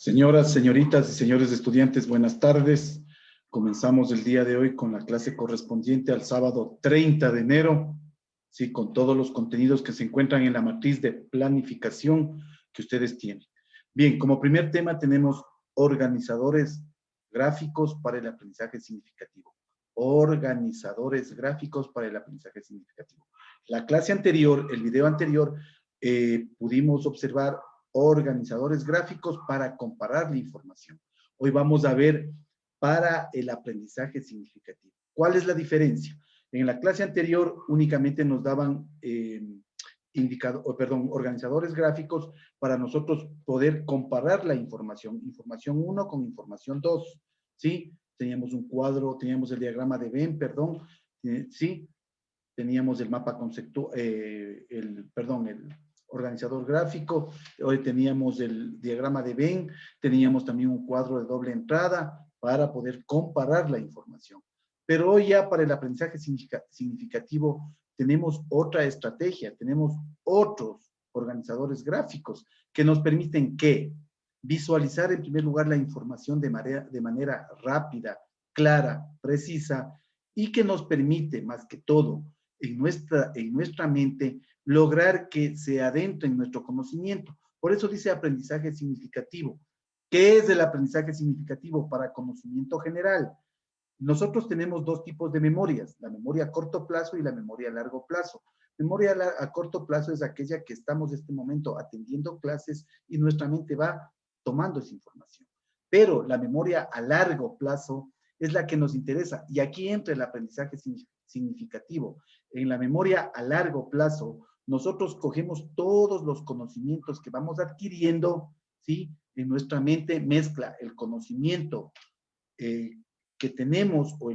Señoras, señoritas y señores estudiantes, buenas tardes. Comenzamos el día de hoy con la clase correspondiente al sábado 30 de enero, sí, con todos los contenidos que se encuentran en la matriz de planificación que ustedes tienen. Bien, como primer tema tenemos organizadores gráficos para el aprendizaje significativo. Organizadores gráficos para el aprendizaje significativo. La clase anterior, el video anterior, pudimos observar organizadores gráficos para comparar la información. Hoy vamos a ver para el aprendizaje significativo. ¿Cuál es la diferencia? En la clase anterior únicamente nos daban organizadores gráficos para nosotros poder comparar la información 1 con información 2, ¿sí? Teníamos un cuadro, teníamos el diagrama de Venn, ¿sí? Teníamos el mapa conceptual, el organizador gráfico, hoy teníamos el diagrama de Venn, teníamos también un cuadro de doble entrada para poder comparar la información. Pero hoy ya para el aprendizaje significativo tenemos otra estrategia, tenemos otros organizadores gráficos que nos permiten ¿qué? Visualizar en primer lugar la información de manera rápida, clara, precisa y que nos permite más que todo en nuestra mente lograr que se adentre en nuestro conocimiento. Por eso dice aprendizaje significativo. ¿Qué es el aprendizaje significativo? Para conocimiento general. Nosotros tenemos dos tipos de memorias, la memoria a corto plazo y la memoria a largo plazo. Memoria a corto plazo es aquella que estamos en este momento atendiendo clases y nuestra mente va tomando esa información. Pero la memoria a largo plazo es la que nos interesa. Y aquí entra el aprendizaje significativo. En la memoria a largo plazo, nosotros cogemos todos los conocimientos que vamos adquiriendo, ¿sí? En nuestra mente mezcla el conocimiento que tenemos o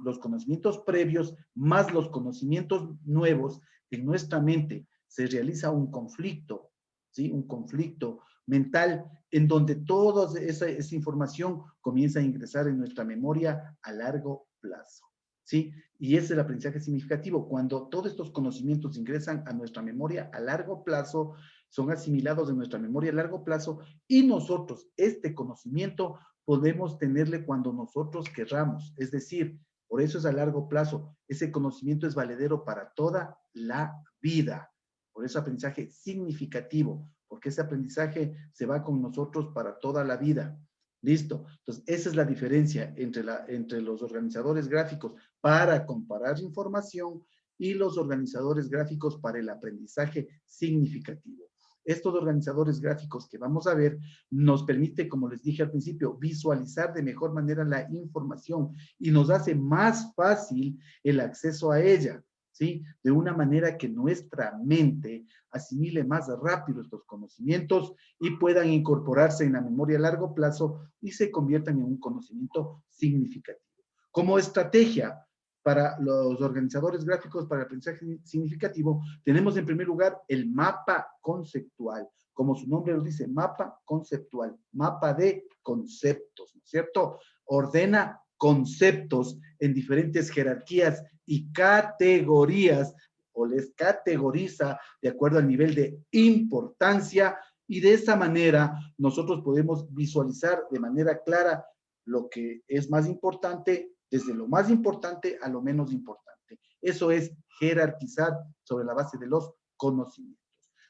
los conocimientos previos más los conocimientos nuevos. En nuestra mente se realiza un conflicto, ¿sí? Un conflicto mental en donde toda esa información comienza a ingresar en nuestra memoria a largo plazo, ¿sí? Y ese es el aprendizaje significativo. Cuando todos estos conocimientos ingresan a nuestra memoria a largo plazo, son asimilados en nuestra memoria a largo plazo y nosotros este conocimiento podemos tenerle cuando nosotros querramos. Es decir, por eso es a largo plazo. Ese conocimiento es valedero para toda la vida. Por eso aprendizaje significativo, porque ese aprendizaje se va con nosotros para toda la vida. ¿Listo? Entonces, esa es la diferencia entre los organizadores gráficos para comparar información y los organizadores gráficos para el aprendizaje significativo. Estos organizadores gráficos que vamos a ver nos permite, como les dije al principio, visualizar de mejor manera la información y nos hace más fácil el acceso a ella, ¿sí? De una manera que nuestra mente asimile más rápido estos conocimientos y puedan incorporarse en la memoria a largo plazo y se conviertan en un conocimiento significativo. Como estrategia para los organizadores gráficos para el aprendizaje significativo, tenemos en primer lugar el mapa conceptual. Como su nombre lo dice, mapa conceptual, mapa de conceptos, ¿no es cierto? Ordena conceptos en diferentes jerarquías y categorías, o les categoriza de acuerdo al nivel de importancia, y de esa manera nosotros podemos visualizar de manera clara lo que es más importante, desde lo más importante a lo menos importante. Eso es jerarquizar sobre la base de los conocimientos.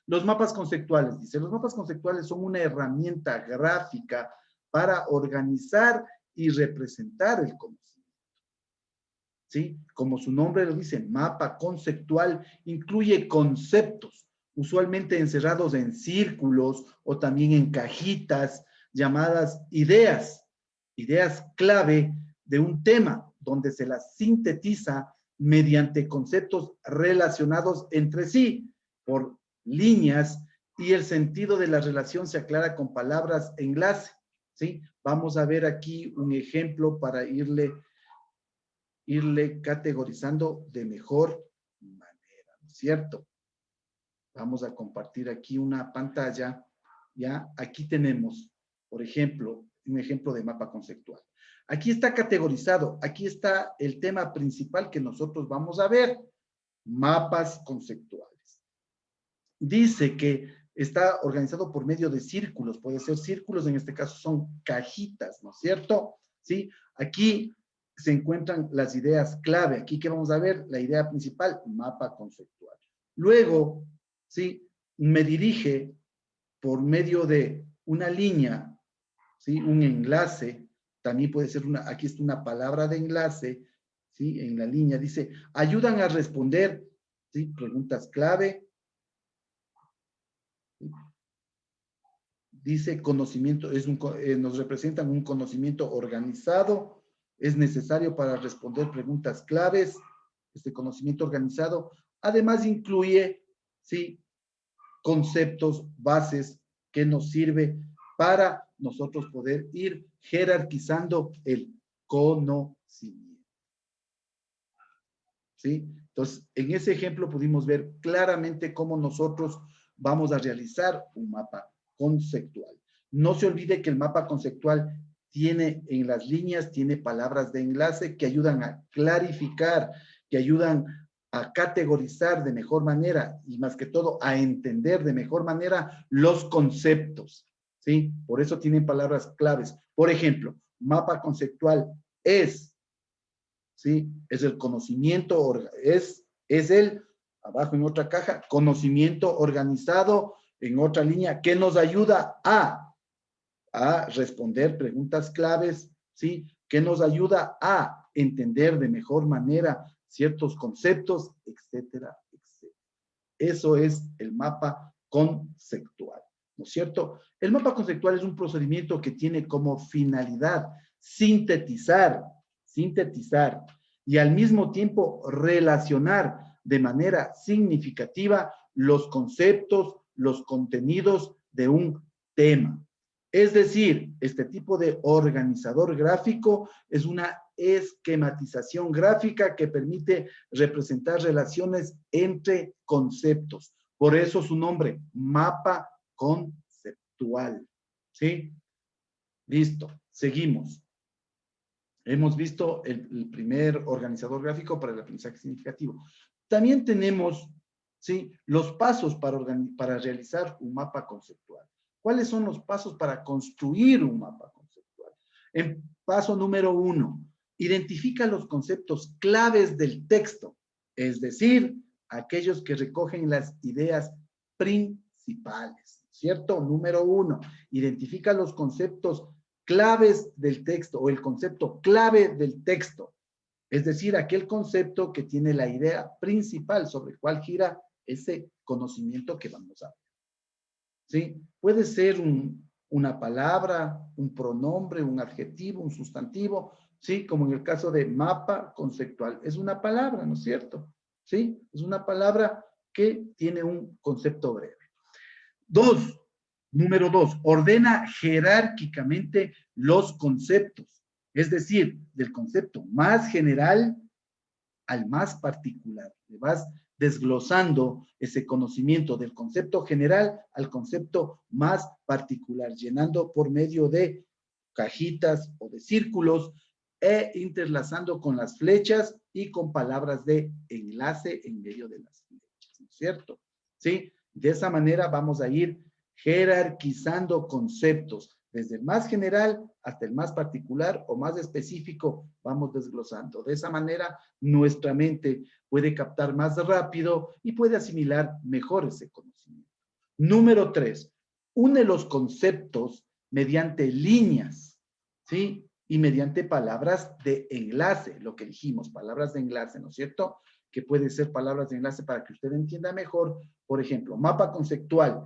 Los mapas conceptuales, dice, los mapas conceptuales son una herramienta gráfica para organizar y representar el conocimiento, ¿sí? Como su nombre lo dice, mapa conceptual incluye conceptos, usualmente encerrados en círculos o también en cajitas llamadas ideas, ideas clave de un tema, donde se las sintetiza mediante conceptos relacionados entre sí por líneas y el sentido de la relación se aclara con palabras enlace, ¿sí? Vamos a ver aquí un ejemplo para irle categorizando de mejor manera, ¿no es cierto? Vamos a compartir aquí una pantalla, ¿ya? Aquí tenemos, por ejemplo, un ejemplo de mapa conceptual. Aquí está categorizado, aquí está el tema principal que nosotros vamos a ver, mapas conceptuales. Dice que está organizado por medio de círculos, puede ser círculos, en este caso son cajitas, ¿no es cierto? ¿Sí? Aquí se encuentran las ideas clave. Aquí, ¿qué vamos a ver? La idea principal, mapa conceptual. Luego, ¿sí? Me dirige por medio de una línea, ¿sí? Un enlace, también puede ser una, aquí está una palabra de enlace, ¿sí? En la línea dice, ayudan a responder, ¿sí? Preguntas clave. Dice conocimiento, nos representan un conocimiento organizado, es necesario para responder preguntas claves, este conocimiento organizado, además incluye, ¿sí? Conceptos, bases que nos sirve para nosotros poder ir jerarquizando el conocimiento. ¿Sí? Entonces, en ese ejemplo pudimos ver claramente cómo nosotros vamos a realizar un mapa conceptual. No se olvide que el mapa conceptual tiene en las líneas, tiene palabras de enlace que ayudan a clarificar, que ayudan a categorizar de mejor manera y más que todo a entender de mejor manera los conceptos, ¿sí? Por eso tienen palabras claves. Por ejemplo, mapa conceptual es, ¿sí? Es el conocimiento, es el, abajo en otra caja, conocimiento organizado en otra línea que nos ayuda a responder preguntas claves, ¿sí? Que nos ayuda a entender de mejor manera ciertos conceptos, etcétera, etcétera. Eso es el mapa conceptual, ¿no es cierto? El mapa conceptual es un procedimiento que tiene como finalidad sintetizar y al mismo tiempo relacionar de manera significativa los conceptos, los contenidos de un tema. Es decir, este tipo de organizador gráfico es una esquematización gráfica que permite representar relaciones entre conceptos. Por eso su nombre, mapa conceptual. ¿Sí? Listo, seguimos. Hemos visto el primer organizador gráfico para el aprendizaje significativo. También tenemos, ¿sí? Los pasos para realizar un mapa conceptual. ¿Cuáles son los pasos para construir un mapa conceptual? En paso número 1, identifica los conceptos claves del texto, es decir, aquellos que recogen las ideas principales, ¿cierto? Número 1, identifica los conceptos claves del texto o el concepto clave del texto, es decir, aquel concepto que tiene la idea principal sobre el cual gira ese conocimiento que vamos a ver. ¿Sí? Puede ser una palabra, un pronombre, un adjetivo, un sustantivo, ¿sí? Como en el caso de mapa conceptual. Es una palabra, ¿no es cierto? ¿Sí? Es una palabra que tiene un concepto breve. Número 2, ordena jerárquicamente los conceptos, es decir, del concepto más general al más particular. Le vas desglosando ese conocimiento del concepto general al concepto más particular, llenando por medio de cajitas o de círculos e interlazando con las flechas y con palabras de enlace en medio de las flechas, ¿no es cierto? ¿Sí? De esa manera vamos a ir jerarquizando conceptos, desde el más general hasta el más particular o más específico, vamos desglosando. De esa manera, nuestra mente puede captar más rápido y puede asimilar mejor ese conocimiento. Número 3, une los conceptos mediante líneas, ¿sí? Y mediante palabras de enlace, lo que dijimos, palabras de enlace, ¿no es cierto? Que puede ser palabras de enlace para que usted entienda mejor. Por ejemplo, mapa conceptual.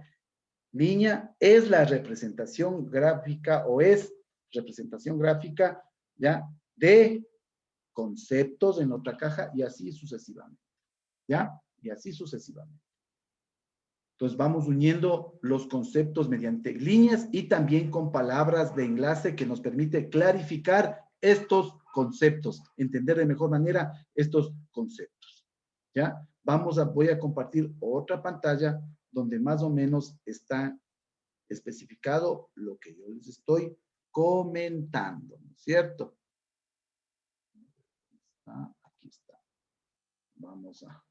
Línea es la representación gráfica o es representación gráfica, ¿ya? De conceptos en otra caja y así sucesivamente, ¿ya? Y así sucesivamente. Entonces vamos uniendo los conceptos mediante líneas y también con palabras de enlace que nos permite clarificar estos conceptos, entender de mejor manera estos conceptos, ¿ya? Voy a compartir otra pantalla donde más o menos está especificado lo que yo les estoy comentando, ¿no es cierto? Aquí está. Vamos a...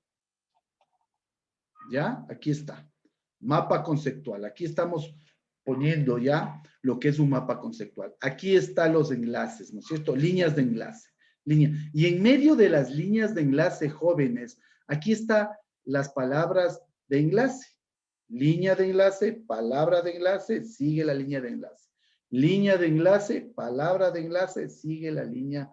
¿Ya? Aquí está. Mapa conceptual. Aquí estamos poniendo ya lo que es un mapa conceptual. Aquí están los enlaces, ¿no es cierto? Líneas de enlace. Y en medio de las líneas de enlace, jóvenes, aquí están las palabras de enlace. Línea de enlace, palabra de enlace, sigue la línea de enlace. Línea de enlace, palabra de enlace, sigue las líneas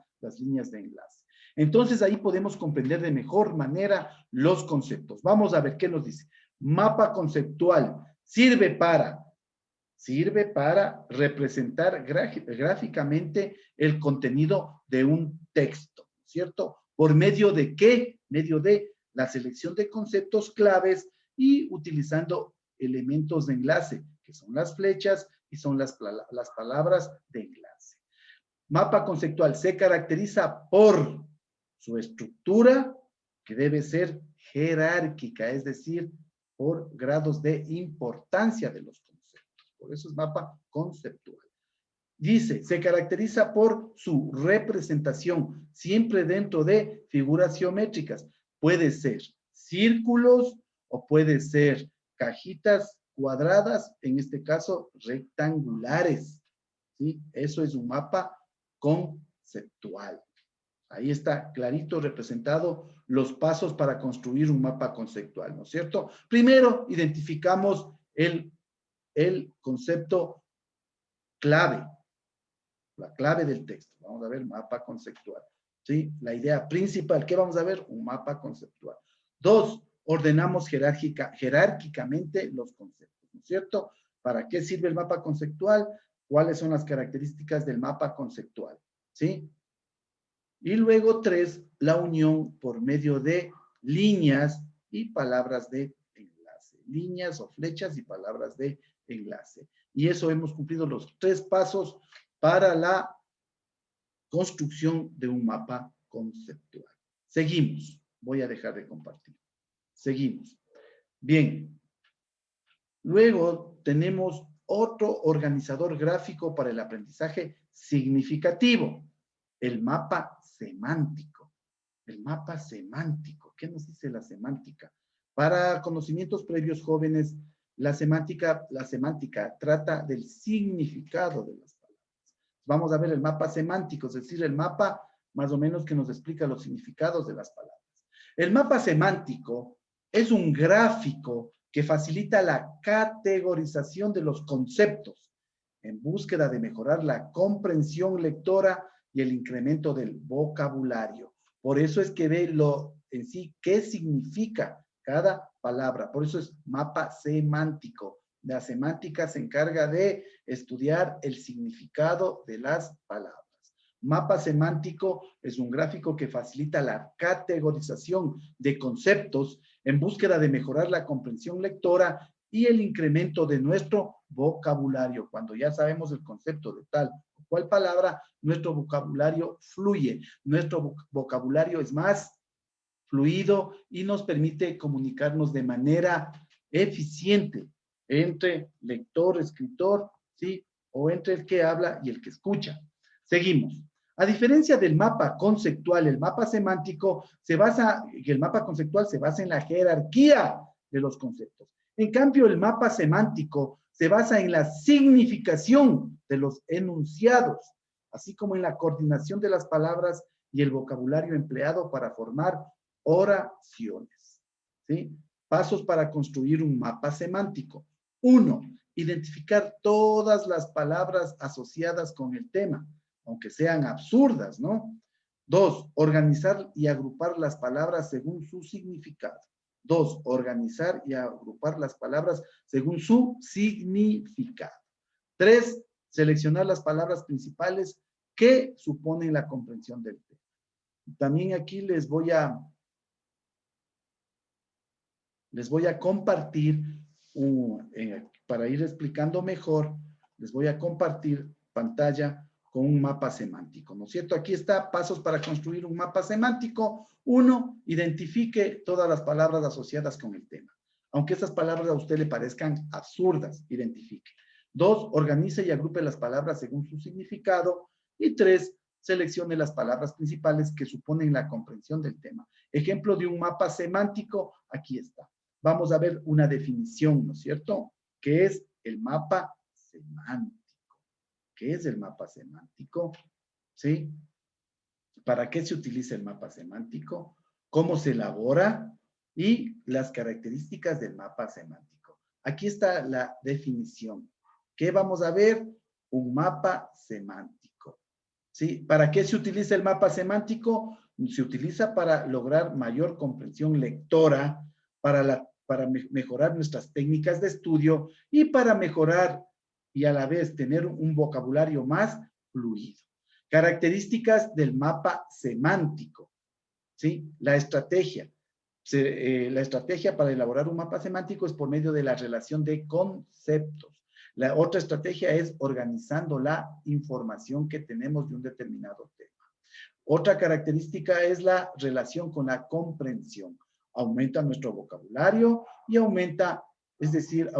de enlace. Entonces ahí podemos comprender de mejor manera los conceptos. Vamos a ver qué nos dice. Mapa conceptual sirve para representar gráficamente el contenido de un texto, ¿cierto? ¿Por medio de qué? Medio de la selección de conceptos claves y utilizando elementos de enlace, que son las flechas y son las palabras de enlace. Mapa conceptual se caracteriza por su estructura, que debe ser jerárquica, es decir, por grados de importancia de los conceptos. Por eso es mapa conceptual. Dice, se caracteriza por su representación, siempre dentro de figuras geométricas. Puede ser círculos o puede ser cajitas cuadradas, en este caso rectangulares. ¿Sí? Eso es un mapa conceptual. Ahí está clarito representado los pasos para construir un mapa conceptual, ¿no es cierto? Primero, identificamos el concepto clave, la clave del texto. Vamos a ver mapa conceptual. ¿Sí? La idea principal, ¿qué vamos a ver? Un mapa conceptual. Dos, ordenamos jerárquicamente los conceptos, ¿no es cierto? ¿Para qué sirve el mapa conceptual? ¿Cuáles son las características del mapa conceptual? ¿Sí? Y luego tres, la unión por medio de líneas y palabras de enlace. Líneas o flechas y palabras de enlace. Y eso hemos cumplido los tres pasos para la construcción de un mapa conceptual. Seguimos. Voy a dejar de compartir. Seguimos. Bien. Luego tenemos otro organizador gráfico para el aprendizaje significativo, el mapa semántico. El mapa semántico. ¿Qué nos dice la semántica? Para conocimientos previos, jóvenes, la semántica trata del significado de las palabras. Vamos a ver el mapa semántico, es decir, el mapa más o menos que nos explica los significados de las palabras. El mapa semántico es un gráfico que facilita la categorización de los conceptos en búsqueda de mejorar la comprensión lectora y el incremento del vocabulario. Por eso es que ve lo en sí, qué significa cada palabra. Por eso es mapa semántico. La semántica se encarga de estudiar el significado de las palabras. Mapa semántico es un gráfico que facilita la categorización de conceptos en búsqueda de mejorar la comprensión lectora y el incremento de nuestro vocabulario. Cuando ya sabemos el concepto de tal o cual palabra, nuestro vocabulario fluye. Nuestro vocabulario es más fluido y nos permite comunicarnos de manera eficiente entre lector, escritor, ¿sí? O entre el que habla y el que escucha. Seguimos. A diferencia del mapa conceptual, el mapa semántico el mapa conceptual se basa en la jerarquía de los conceptos. En cambio, el mapa semántico se basa en la significación de los enunciados, así como en la coordinación de las palabras y el vocabulario empleado para formar oraciones. ¿Sí? Pasos para construir un mapa semántico. 1. Identificar todas las palabras asociadas con el tema, aunque sean absurdas, ¿no? 2. Organizar y agrupar las palabras según su significado. 2. Organizar y agrupar las palabras según su significado. 3. Seleccionar las palabras principales que suponen la comprensión del tema. También aquí les voy a compartir, para ir explicando mejor, les voy a compartir pantalla con un mapa semántico, ¿no es cierto? Aquí está, pasos para construir un mapa semántico. 1, identifique todas las palabras asociadas con el tema. Aunque estas palabras a usted le parezcan absurdas, identifique. 2, organice y agrupe las palabras según su significado. Y 3, seleccione las palabras principales que suponen la comprensión del tema. Ejemplo de un mapa semántico, aquí está. vamos a ver una definición, ¿no es cierto? ¿Qué es el mapa semántico? ¿Qué es el mapa semántico? ¿Sí? ¿Para qué se utiliza el mapa semántico? ¿Cómo se elabora? Y las características del mapa semántico. Aquí está la definición. ¿Qué vamos a ver? Un mapa semántico. ¿Sí? ¿Para qué se utiliza el mapa semántico? Se utiliza para lograr mayor comprensión lectora, para mejorar nuestras técnicas de estudio y para mejorar y a la vez tener un vocabulario más fluido. Características del mapa semántico, ¿sí? La estrategia. La estrategia para elaborar un mapa semántico es por medio de la relación de conceptos. La otra estrategia es organizando la información que tenemos de un determinado tema. Otra característica es la relación con la comprensión. Aumenta nuestro vocabulario y aumenta, es decir,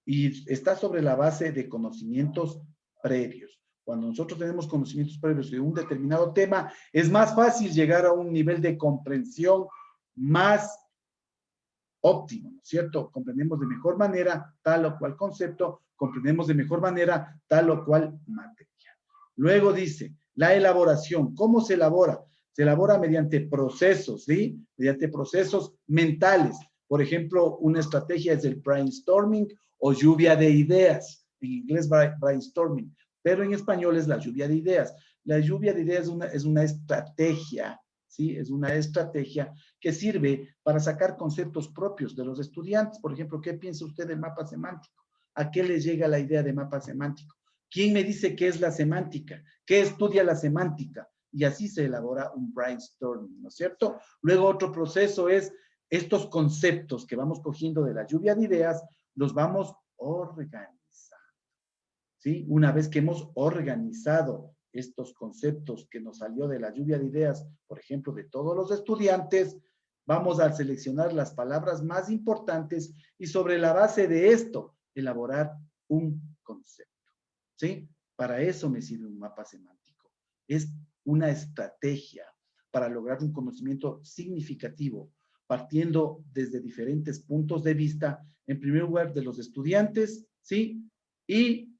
y está sobre la base de conocimientos previos. Cuando nosotros tenemos conocimientos previos de un determinado tema, es más fácil llegar a un nivel de comprensión más óptimo, ¿no es cierto? Comprendemos de mejor manera tal o cual concepto, comprendemos de mejor manera tal o cual materia. Luego dice, la elaboración, ¿cómo se elabora? Se elabora mediante procesos, ¿sí? Mediante procesos mentales. Por ejemplo, una estrategia es el brainstorming o lluvia de ideas. En inglés, brainstorming, pero en español es la lluvia de ideas. La lluvia de ideas es una estrategia, ¿sí? Es una estrategia que sirve para sacar conceptos propios de los estudiantes. Por ejemplo, ¿qué piensa usted del mapa semántico? ¿A qué le llega la idea de mapa semántico? ¿Quién me dice qué es la semántica? ¿Qué estudia la semántica? Y así se elabora un brainstorming, ¿no es cierto? Luego otro proceso es estos conceptos que vamos cogiendo de la lluvia de ideas, los vamos organizando, ¿sí? Una vez que hemos organizado estos conceptos que nos salió de la lluvia de ideas, por ejemplo, de todos los estudiantes, vamos a seleccionar las palabras más importantes y sobre la base de esto, elaborar un concepto. ¿Sí? Para eso me sirve un mapa semántico. Es una estrategia para lograr un conocimiento significativo, partiendo desde diferentes puntos de vista, en primer lugar de los estudiantes, ¿sí? Y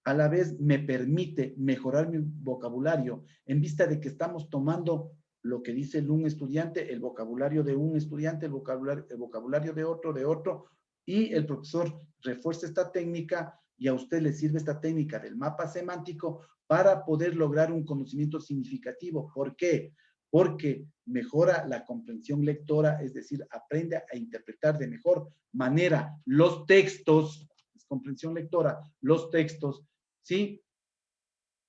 a la vez me permite mejorar mi vocabulario en vista de que estamos tomando lo que dice un estudiante, el vocabulario de un estudiante, el vocabulario de otro, y el profesor refuerza esta técnica y a usted le sirve esta técnica del mapa semántico para poder lograr un conocimiento significativo. ¿Por qué? Porque mejora la comprensión lectora, es decir, aprende a interpretar de mejor manera los textos, comprensión lectora, los textos, ¿sí?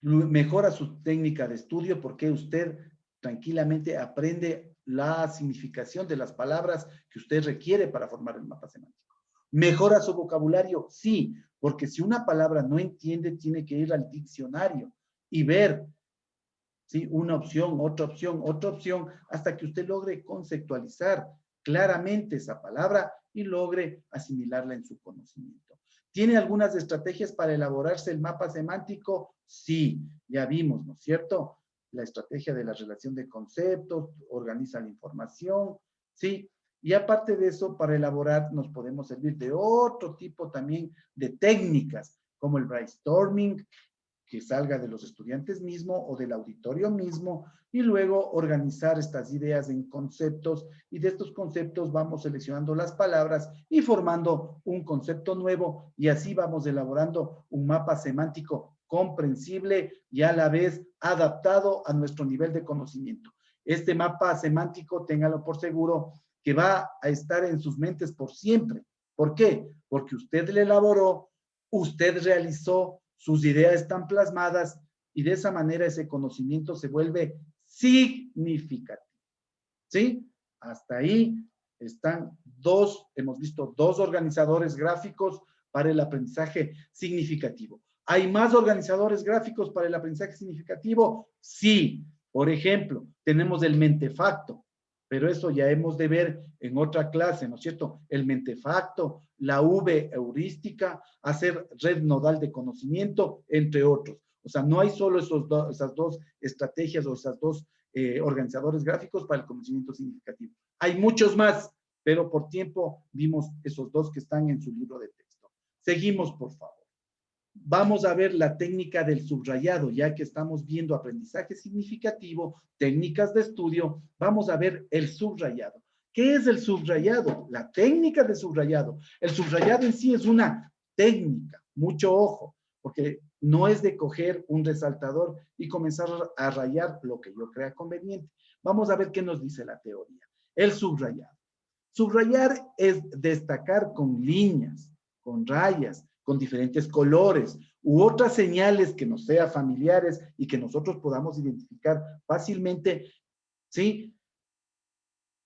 Mejora su técnica de estudio porque usted tranquilamente aprende la significación de las palabras que usted requiere para formar el mapa semántico. ¿Mejora su vocabulario? Sí, porque si una palabra no entiende, tiene que ir al diccionario y ver, ¿sí? Una opción, otra opción, hasta que usted logre conceptualizar claramente esa palabra y logre asimilarla en su conocimiento. ¿Tiene algunas estrategias para elaborarse el mapa semántico? Sí, ya vimos, ¿no es cierto? La estrategia de la relación de conceptos, organiza la información, ¿sí? Y aparte de eso, para elaborar nos podemos servir de otro tipo también de técnicas, como el brainstorming, que salga de los estudiantes mismos o del auditorio mismo, y luego organizar estas ideas en conceptos, y de estos conceptos vamos seleccionando las palabras y formando un concepto nuevo, y así vamos elaborando un mapa semántico comprensible y a la vez adaptado a nuestro nivel de conocimiento. Este mapa semántico, téngalo por seguro, que va a estar en sus mentes por siempre. ¿Por qué? Porque usted le elaboró, usted realizó, sus ideas están plasmadas y de esa manera ese conocimiento se vuelve significativo. ¿Sí? Hasta ahí están hemos visto dos organizadores gráficos para el aprendizaje significativo. ¿Hay más organizadores gráficos para el aprendizaje significativo? Sí. Por ejemplo, tenemos el mentefacto, pero eso ya hemos de ver en otra clase, ¿no es cierto? El mentefacto, la V heurística, hacer red nodal de conocimiento, entre otros. O sea, no hay solo esas dos estrategias o esas dos organizadores gráficos para el conocimiento significativo. Hay muchos más, pero por tiempo vimos esos dos que están en su libro de texto. Seguimos, por favor. Vamos a ver la técnica del subrayado, ya que estamos viendo aprendizaje significativo, técnicas de estudio, vamos a ver el subrayado. ¿Qué es el subrayado? La técnica de subrayado. El subrayado en sí es una técnica, mucho ojo, porque no es de coger un resaltador y comenzar a rayar lo que yo crea conveniente. Vamos a ver qué nos dice la teoría. El subrayado. Subrayar es destacar con líneas, con rayas, con diferentes colores u otras señales que nos sean familiares y que nosotros podamos identificar fácilmente, ¿sí?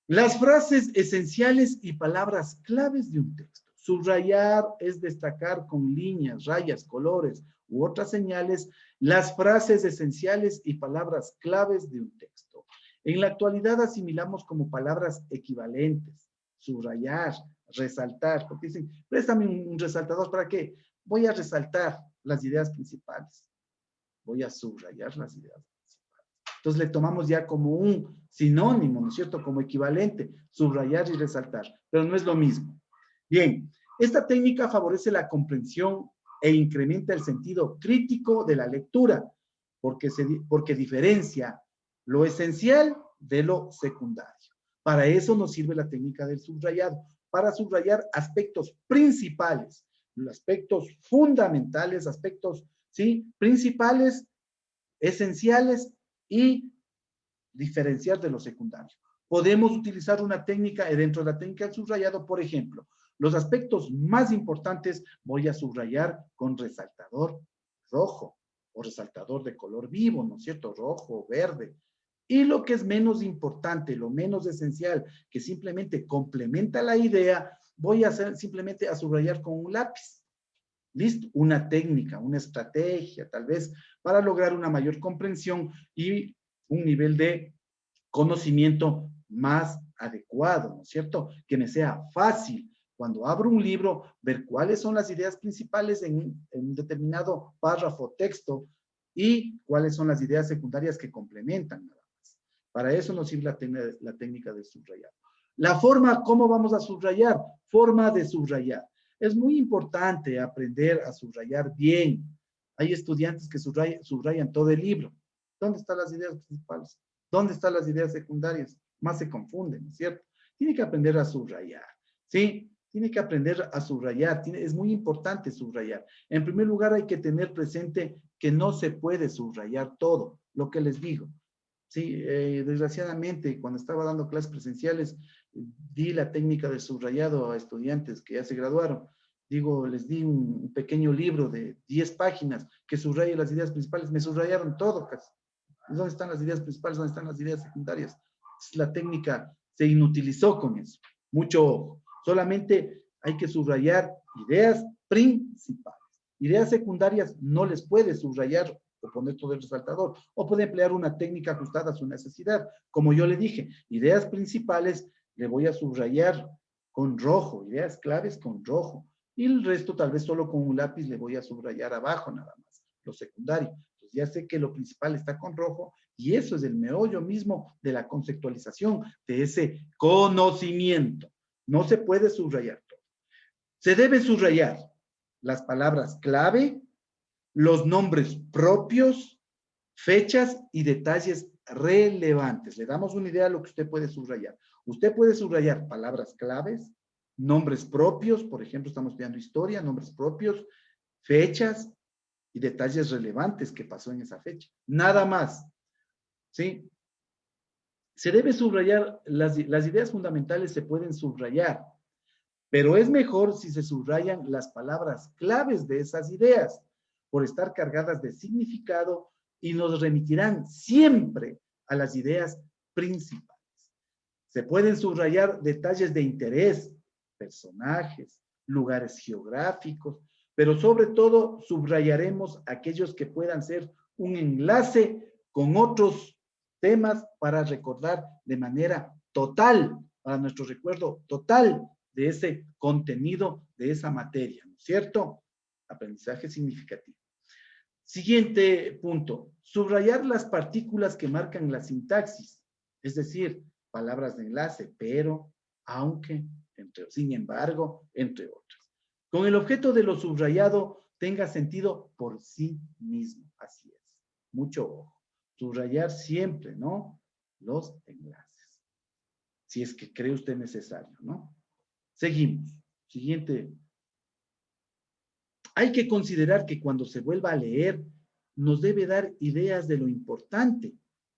Las frases esenciales y palabras claves de un texto. Subrayar es destacar con líneas, rayas, colores u otras señales las frases esenciales y palabras claves de un texto. En la actualidad asimilamos como palabras equivalentes. Subrayar, resaltar, porque dicen, préstame un resaltador, ¿para qué? Voy a resaltar las ideas principales. Voy a subrayar las ideas principales. Entonces le tomamos ya como un sinónimo, ¿no es cierto? Como equivalente, subrayar y resaltar, pero no es lo mismo. Bien, esta técnica favorece la comprensión e incrementa el sentido crítico de la lectura, porque diferencia lo esencial de lo secundario. Para eso nos sirve la técnica del subrayado, para subrayar aspectos principales, aspectos fundamentales, aspectos, ¿sí? Principales, esenciales y diferenciar de lo secundario. Podemos utilizar una técnica dentro de la técnica del subrayado, por ejemplo, los aspectos más importantes voy a subrayar con resaltador rojo o resaltador de color vivo, ¿no es cierto? Rojo, verde. Y lo que es menos importante, lo menos esencial, que simplemente complementa la idea, voy a hacer simplemente a subrayar con un lápiz. ¿Listo? Una técnica, una estrategia, tal vez, para lograr una mayor comprensión y un nivel de conocimiento más adecuado, ¿no es cierto? Que me sea fácil, cuando abro un libro, ver cuáles son las ideas principales en un determinado párrafo o texto y cuáles son las ideas secundarias que complementan nada más. Para eso nos sirve la técnica de subrayar. La forma, ¿cómo vamos a subrayar? Forma de subrayar. Es muy importante aprender a subrayar bien. Hay estudiantes que subrayan todo el libro. ¿Dónde están las ideas principales? ¿Dónde están las ideas secundarias? Más se confunden, ¿no es cierto? Tiene que aprender a subrayar, ¿sí? Tiene que aprender a subrayar. Es muy importante subrayar. En primer lugar, hay que tener presente que no se puede subrayar todo, lo que les digo. Sí, desgraciadamente, cuando estaba dando clases presenciales, di la técnica de subrayado a estudiantes que ya se graduaron. Digo, les di un pequeño libro de 10 páginas que subraya las ideas principales. Me subrayaron todo casi. ¿Dónde están las ideas principales? ¿Dónde están las ideas secundarias? La técnica se inutilizó con eso. Mucho ojo. Solamente hay que subrayar ideas principales. Ideas secundarias no les puede subrayar o poner todo el resaltador, o puede emplear una técnica ajustada a su necesidad. Como yo le dije, ideas principales le voy a subrayar con rojo, ideas claves con rojo, y el resto tal vez solo con un lápiz le voy a subrayar abajo nada más, lo secundario. Entonces ya sé que lo principal está con rojo, y eso es el meollo mismo de la conceptualización, de ese conocimiento. No se puede subrayar todo. Se debe subrayar las palabras clave, los nombres propios, fechas y detalles relevantes. Le damos una idea de lo que usted puede subrayar. Usted puede subrayar palabras claves, nombres propios, por ejemplo, estamos estudiando historia, nombres propios, fechas y detalles relevantes que pasó en esa fecha. Nada más. ¿Sí? Se debe subrayar, las ideas fundamentales se pueden subrayar, pero es mejor si se subrayan las palabras claves de esas ideas, por estar cargadas de significado y nos remitirán siempre a las ideas principales. Se pueden subrayar detalles de interés, personajes, lugares geográficos, pero sobre todo subrayaremos aquellos que puedan ser un enlace con otros temas para recordar de manera total, para nuestro recuerdo total de ese contenido, de esa materia, ¿no es cierto? Aprendizaje significativo. Siguiente punto, subrayar las partículas que marcan la sintaxis, es decir, palabras de enlace, pero, aunque, sin embargo, entre otras. Con el objeto de lo subrayado tenga sentido por sí mismo. Así es. Mucho ojo. Subrayar siempre, ¿no? Los enlaces. Si es que cree usted necesario, ¿no? Seguimos. Siguiente. Hay que considerar que cuando se vuelva a leer, nos debe dar ideas de lo importante,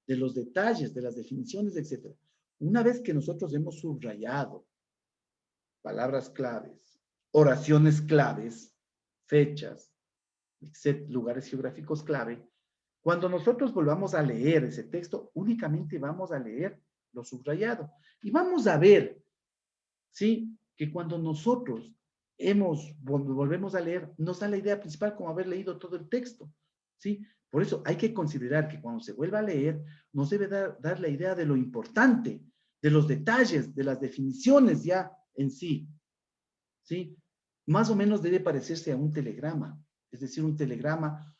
de los detalles, de las definiciones, etc. Una vez que nosotros hemos subrayado palabras claves, oraciones claves, fechas, lugares geográficos clave, cuando nosotros volvamos a leer ese texto, únicamente vamos a leer lo subrayado. Y vamos a ver, ¿sí? Que cuando nosotros volvemos a leer, nos da la idea principal como haber leído todo el texto, ¿sí? Por eso hay que considerar que cuando se vuelva a leer, nos debe dar la idea de lo importante, de los detalles, de las definiciones ya en sí, ¿sí? Más o menos debe parecerse a un telegrama, es decir, un telegrama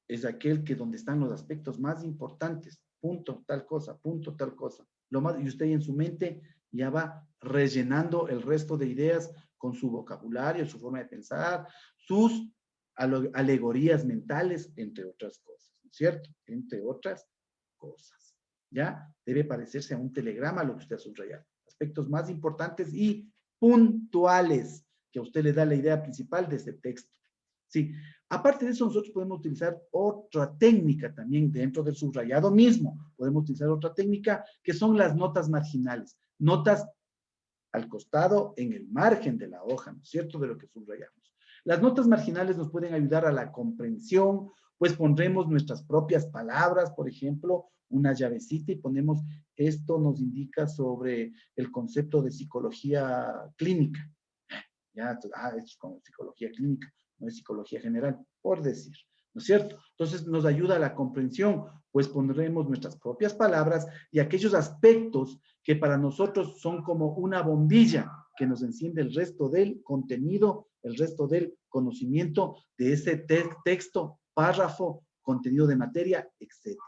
es aquel que donde están los aspectos más importantes, punto, tal cosa, punto, tal cosa. Y usted en su mente ya va rellenando el resto de ideas con su vocabulario, su forma de pensar, sus alegorías mentales, entre otras cosas, ¿no es cierto? Entre otras cosas. ¿Ya? Debe parecerse a un telegrama lo que usted ha subrayado. Aspectos más importantes y puntuales, que a usted le da la idea principal de este texto. Sí. Aparte de eso, nosotros podemos utilizar otra técnica también dentro del subrayado mismo. Podemos utilizar otra técnica que son las notas marginales. Notas al costado, en el margen de la hoja, ¿no es cierto?, de lo que subrayamos. Las notas marginales nos pueden ayudar a la comprensión, pues pondremos nuestras propias palabras, por ejemplo, una llavecita y ponemos, esto nos indica sobre el concepto de psicología clínica. Ya, es como psicología clínica, no es psicología general, por decir, ¿no es cierto? Entonces nos ayuda a la comprensión, pues pondremos nuestras propias palabras y aquellos aspectos que para nosotros son como una bombilla que nos enciende el resto del contenido, el resto del conocimiento de ese texto, párrafo, contenido de materia, etc.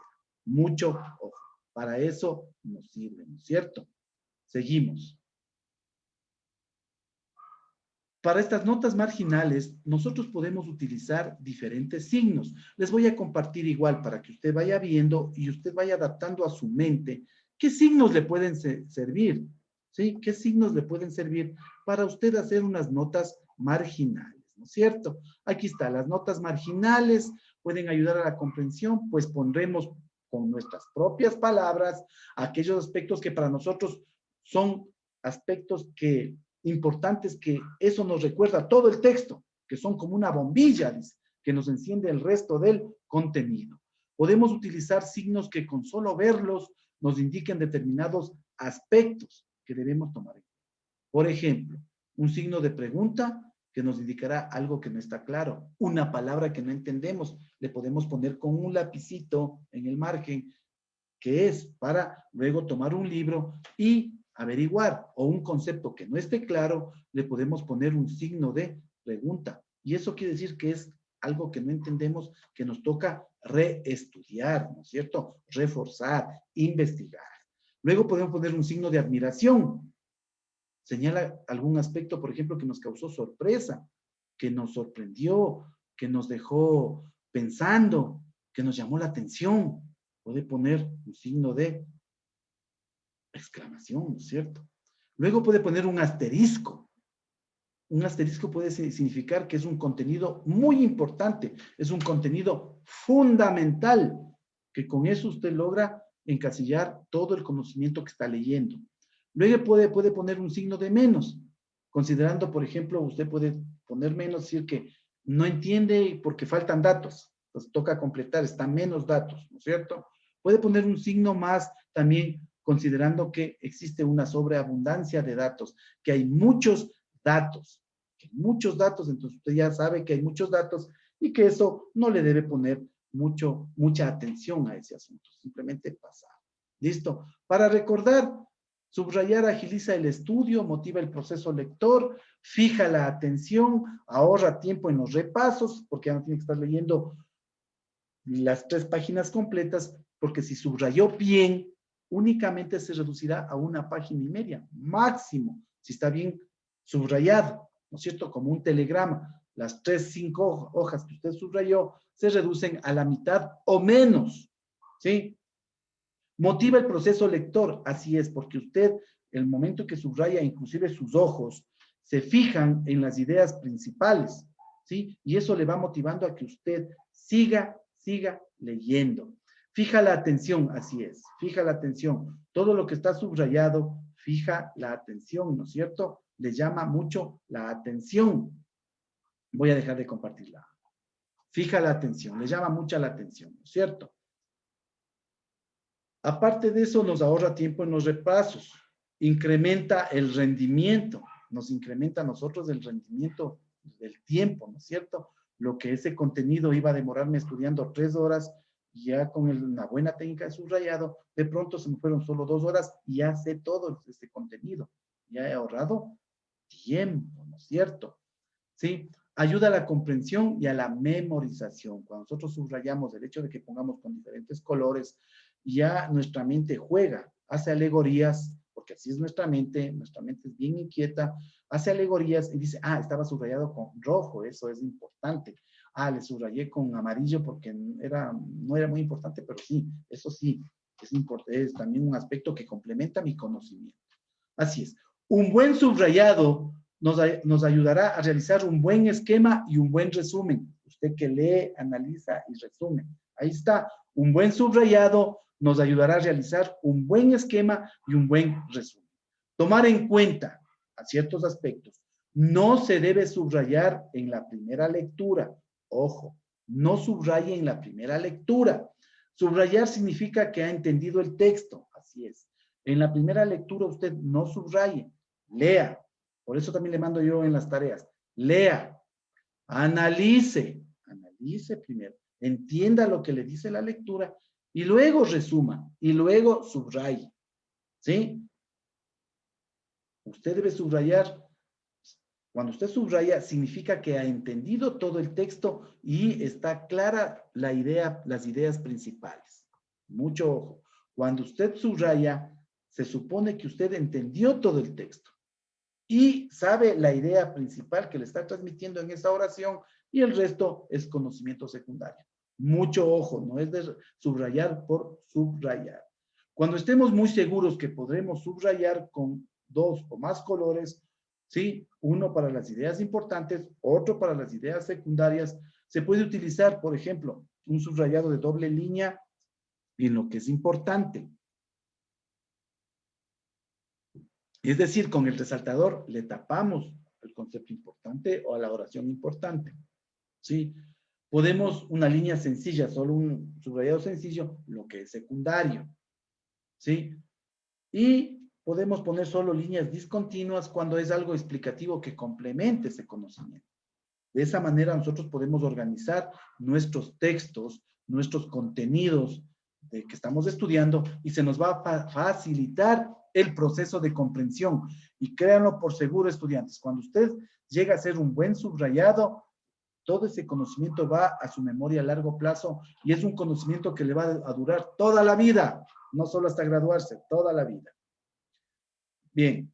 Mucho ojo. Para eso nos sirve, ¿no es cierto? Seguimos. Para estas notas marginales, nosotros podemos utilizar diferentes signos. Les voy a compartir igual para que usted vaya viendo y usted vaya adaptando a su mente qué signos le pueden servir, ¿sí? ¿Qué signos le pueden servir para usted hacer unas notas marginales, ¿no es cierto? Aquí está, las notas marginales pueden ayudar a la comprensión, pues pondremos con nuestras propias palabras aquellos aspectos que para nosotros son aspectos importantes que eso nos recuerda todo el texto, que son como una bombilla que nos enciende el resto del contenido. Podemos utilizar signos que con solo verlos nos indiquen determinados aspectos que debemos tomar en cuenta. Por ejemplo, un signo de pregunta que nos indicará algo que no está claro, una palabra que no entendemos, le podemos poner con un lapicito en el margen, que es para luego tomar un libro y averiguar, o un concepto que no esté claro, le podemos poner un signo de pregunta. Y eso quiere decir que es algo que no entendemos, que nos toca reestudiar, ¿no es cierto? Reforzar, investigar. Luego podemos poner un signo de admiración. Señala algún aspecto, por ejemplo, que nos causó sorpresa, que nos sorprendió, que nos dejó pensando, que nos llamó la atención. Puede poner un signo de exclamación, ¿no es cierto? Luego puede poner un asterisco. Un asterisco puede significar que es un contenido muy importante, es un contenido fundamental, que con eso usted logra encasillar todo el conocimiento que está leyendo. Luego puede poner un signo de menos, considerando, por ejemplo, usted puede poner menos, decir que no entiende porque faltan datos, entonces toca completar, están menos datos, ¿no es cierto? Puede poner un signo más también considerando que existe una sobreabundancia de datos, que hay muchos datos, entonces usted ya sabe que hay muchos datos y que eso no le debe poner mucha atención a ese asunto, simplemente pasar. ¿Listo? Para recordar, subrayar agiliza el estudio, motiva el proceso lector, fija la atención, ahorra tiempo en los repasos, porque ya no tiene que estar leyendo las 3 páginas completas, porque si subrayó bien, únicamente se reducirá a 1,5 páginas, máximo, si está bien subrayado, ¿no es cierto? Como un telegrama. Las 3, 5 hojas que usted subrayó se reducen a la mitad o menos, ¿sí? Motiva el proceso lector, así es, porque usted, el momento que subraya, inclusive sus ojos, se fijan en las ideas principales, ¿sí? Y eso le va motivando a que usted siga leyendo. Fija la atención, así es, fija la atención. Todo lo que está subrayado, fija la atención, ¿no es cierto? Le llama mucho la atención. Voy a dejar de compartirla. Fija la atención, le llama mucha la atención, ¿no es cierto? Aparte de eso, nos ahorra tiempo en los repasos, incrementa el rendimiento, nos incrementa a nosotros el rendimiento del tiempo, ¿no es cierto? Lo que ese contenido iba a demorarme estudiando 3 horas, ya con una buena técnica de subrayado, de pronto se me fueron solo 2 horas y ya sé todo este contenido. Ya he ahorrado tiempo, ¿no es cierto? ¿Sí? Ayuda a la comprensión y a la memorización. Cuando nosotros subrayamos el hecho de que pongamos con diferentes colores, ya nuestra mente juega, hace alegorías, porque así es nuestra mente es bien inquieta, hace alegorías y dice, ah, estaba subrayado con rojo, eso es importante. Ah, le subrayé con amarillo porque no era muy importante, pero sí, eso sí, es también un aspecto que complementa mi conocimiento. Así es. Un buen subrayado nos ayudará a realizar un buen esquema y un buen resumen. Usted que lee, analiza y resume. Ahí está. Un buen subrayado nos ayudará a realizar un buen esquema y un buen resumen. Tomar en cuenta a ciertos aspectos. No se debe subrayar en la primera lectura. Ojo, no subraye en la primera lectura. Subrayar significa que ha entendido el texto. Así es. En la primera lectura usted no subraye, lea. Por eso también le mando yo en las tareas. Lea, analice primero, entienda lo que le dice la lectura y luego resuma y luego subraye. ¿Sí? Usted debe subrayar. Cuando usted subraya, significa que ha entendido todo el texto y está clara la idea, las ideas principales. Mucho ojo. Cuando usted subraya, se supone que usted entendió todo el texto y sabe la idea principal que le está transmitiendo en esa oración y el resto es conocimiento secundario. Mucho ojo, no es de subrayar por subrayar. Cuando estemos muy seguros que podremos subrayar con 2 o más colores, ¿sí? Uno para las ideas importantes, otro para las ideas secundarias, se puede utilizar, por ejemplo, un subrayado de doble línea en lo que es importante. Es decir, con el resaltador le tapamos el concepto importante o a la oración importante. ¿Sí? Podemos una línea sencilla, solo un subrayado sencillo, lo que es secundario. ¿Sí? Y podemos poner solo líneas discontinuas cuando es algo explicativo que complemente ese conocimiento. De esa manera nosotros podemos organizar nuestros textos, nuestros contenidos que estamos estudiando y se nos va a facilitar el proceso de comprensión. Y créanlo por seguro, estudiantes, cuando usted llega a hacer un buen subrayado, todo ese conocimiento va a su memoria a largo plazo y es un conocimiento que le va a durar toda la vida, no solo hasta graduarse, toda la vida. Bien,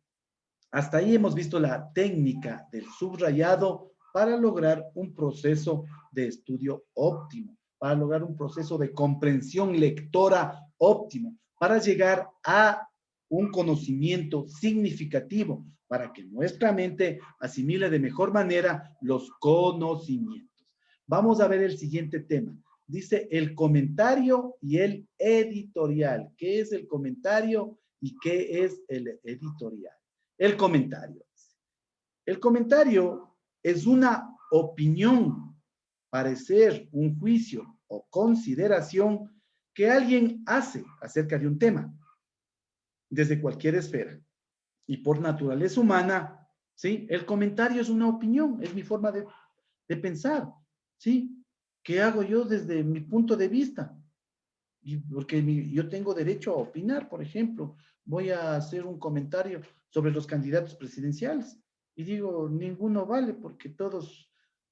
hasta ahí hemos visto la técnica del subrayado para lograr un proceso de estudio óptimo, para lograr un proceso de comprensión lectora óptimo, para llegar a un conocimiento significativo, para que nuestra mente asimile de mejor manera los conocimientos. Vamos a ver el siguiente tema. Dice el comentario y el editorial. ¿Qué es el comentario y qué es el editorial? El comentario. El comentario es una opinión, parecer, un juicio o consideración que alguien hace acerca de un tema, desde cualquier esfera. Y por naturaleza humana, ¿sí? El comentario es una opinión, es mi forma de pensar, ¿sí? ¿Qué hago yo desde mi punto de vista? Y porque yo tengo derecho a opinar, por ejemplo, voy a hacer un comentario sobre los candidatos presidenciales y digo, ninguno vale porque todos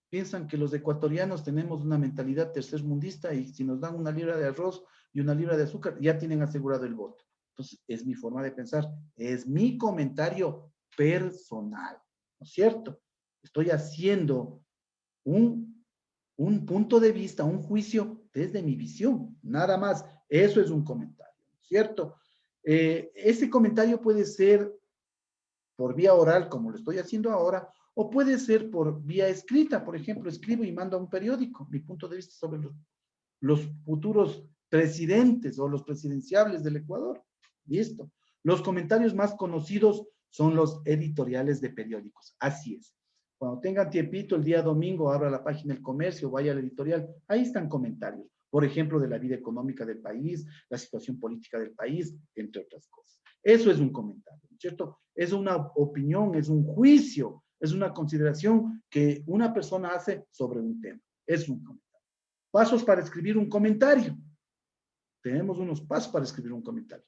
piensan que los ecuatorianos tenemos una mentalidad tercermundista y si nos dan una libra de arroz y una libra de azúcar, ya tienen asegurado el voto. Entonces, es mi forma de pensar, es mi comentario personal, ¿no es cierto? Estoy haciendo un punto de vista, un juicio desde mi visión, nada más. Eso es un comentario, ¿cierto? Ese comentario puede ser por vía oral, como lo estoy haciendo ahora, o puede ser por vía escrita. Por ejemplo, escribo y mando a un periódico mi punto de vista sobre los futuros presidentes o los presidenciables del Ecuador. Listo. Los comentarios más conocidos son los editoriales de periódicos. Así es. Cuando tengan tiempito, el día domingo, abra la página del comercio, vaya al editorial, ahí están comentarios. Por ejemplo, de la vida económica del país, la situación política del país, entre otras cosas. Eso es un comentario, ¿cierto? Es una opinión, es un juicio, es una consideración que una persona hace sobre un tema. Es un comentario. Pasos para escribir un comentario. Tenemos unos pasos para escribir un comentario.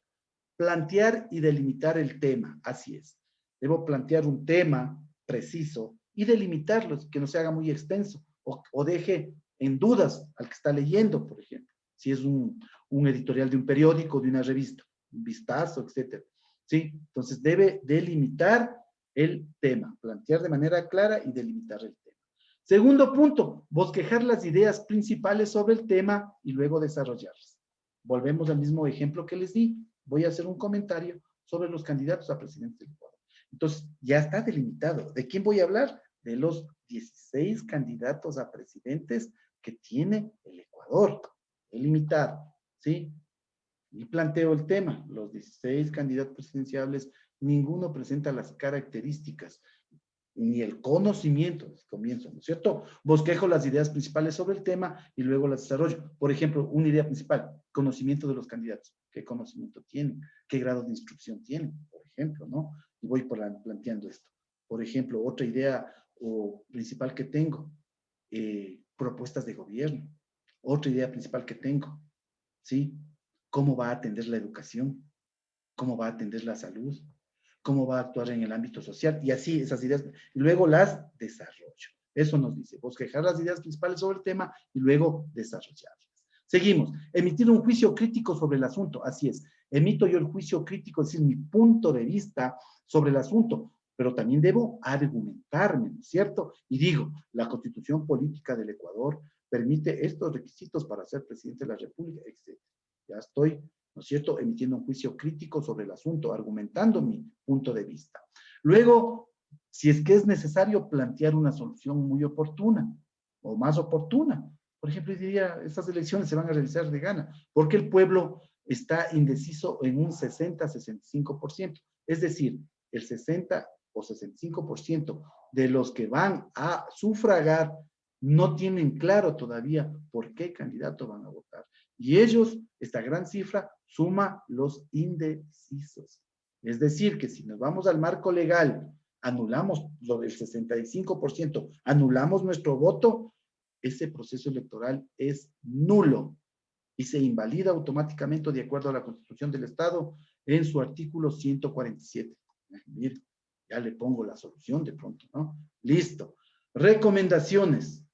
Plantear y delimitar el tema, así es. Debo plantear un tema preciso y delimitarlo, que no se haga muy extenso o deje en dudas al que está leyendo, por ejemplo. Si es un editorial de un periódico, de una revista, un vistazo, etcétera. ¿Sí? Entonces debe delimitar el tema, plantear de manera clara y delimitar el tema. Segundo punto, bosquejar las ideas principales sobre el tema y luego desarrollarlas. Volvemos al mismo ejemplo que les di. Voy a hacer un comentario sobre los candidatos a presidente del Ecuador. Entonces, ya está delimitado. ¿De quién voy a hablar? De los 16 candidatos a presidentes que tiene el Ecuador. Delimitado, ¿sí? Y planteo el tema. Los 16 candidatos presidenciables, ninguno presenta las características ni el conocimiento, comienzo, ¿no es cierto? Bosquejo las ideas principales sobre el tema y luego las desarrollo. Por ejemplo, una idea principal, conocimiento de los candidatos. ¿Qué conocimiento tienen? ¿Qué grado de instrucción tienen? Por ejemplo, ¿no? Y voy planteando esto. Por ejemplo, otra idea principal que tengo, propuestas de gobierno. Otra idea principal que tengo, ¿sí? ¿Cómo va a atender la educación? ¿Cómo va a atender la salud? ¿Cómo va a actuar en el ámbito social? Y así esas ideas, y luego las desarrollo. Eso nos dice, bosquejar las ideas principales sobre el tema y luego desarrollarlas. Seguimos, emitir un juicio crítico sobre el asunto. Así es, emito yo el juicio crítico, es decir, mi punto de vista sobre el asunto, pero también debo argumentarme, ¿no es cierto? Y digo, la Constitución Política del Ecuador permite estos requisitos para ser presidente de la República, etc. Ya estoy, ¿no es cierto?, emitiendo un juicio crítico sobre el asunto, argumentando mi punto de vista. Luego, si es que es necesario plantear una solución muy oportuna o más oportuna. Por ejemplo, yo diría, estas elecciones se van a realizar de gana, porque el pueblo está indeciso en un 60-65%. Es decir, el 60 o 65% de los que van a sufragar no tienen claro todavía por qué candidato van a votar. Y ellos, esta gran cifra, suma los indecisos. Es decir, que si nos vamos al marco legal, anulamos lo del 65%, anulamos nuestro voto, ese proceso electoral es nulo y se invalida automáticamente de acuerdo a la Constitución del Estado en su artículo 147. Miren, ya le pongo la solución de pronto, ¿no? Listo. Recomendaciones.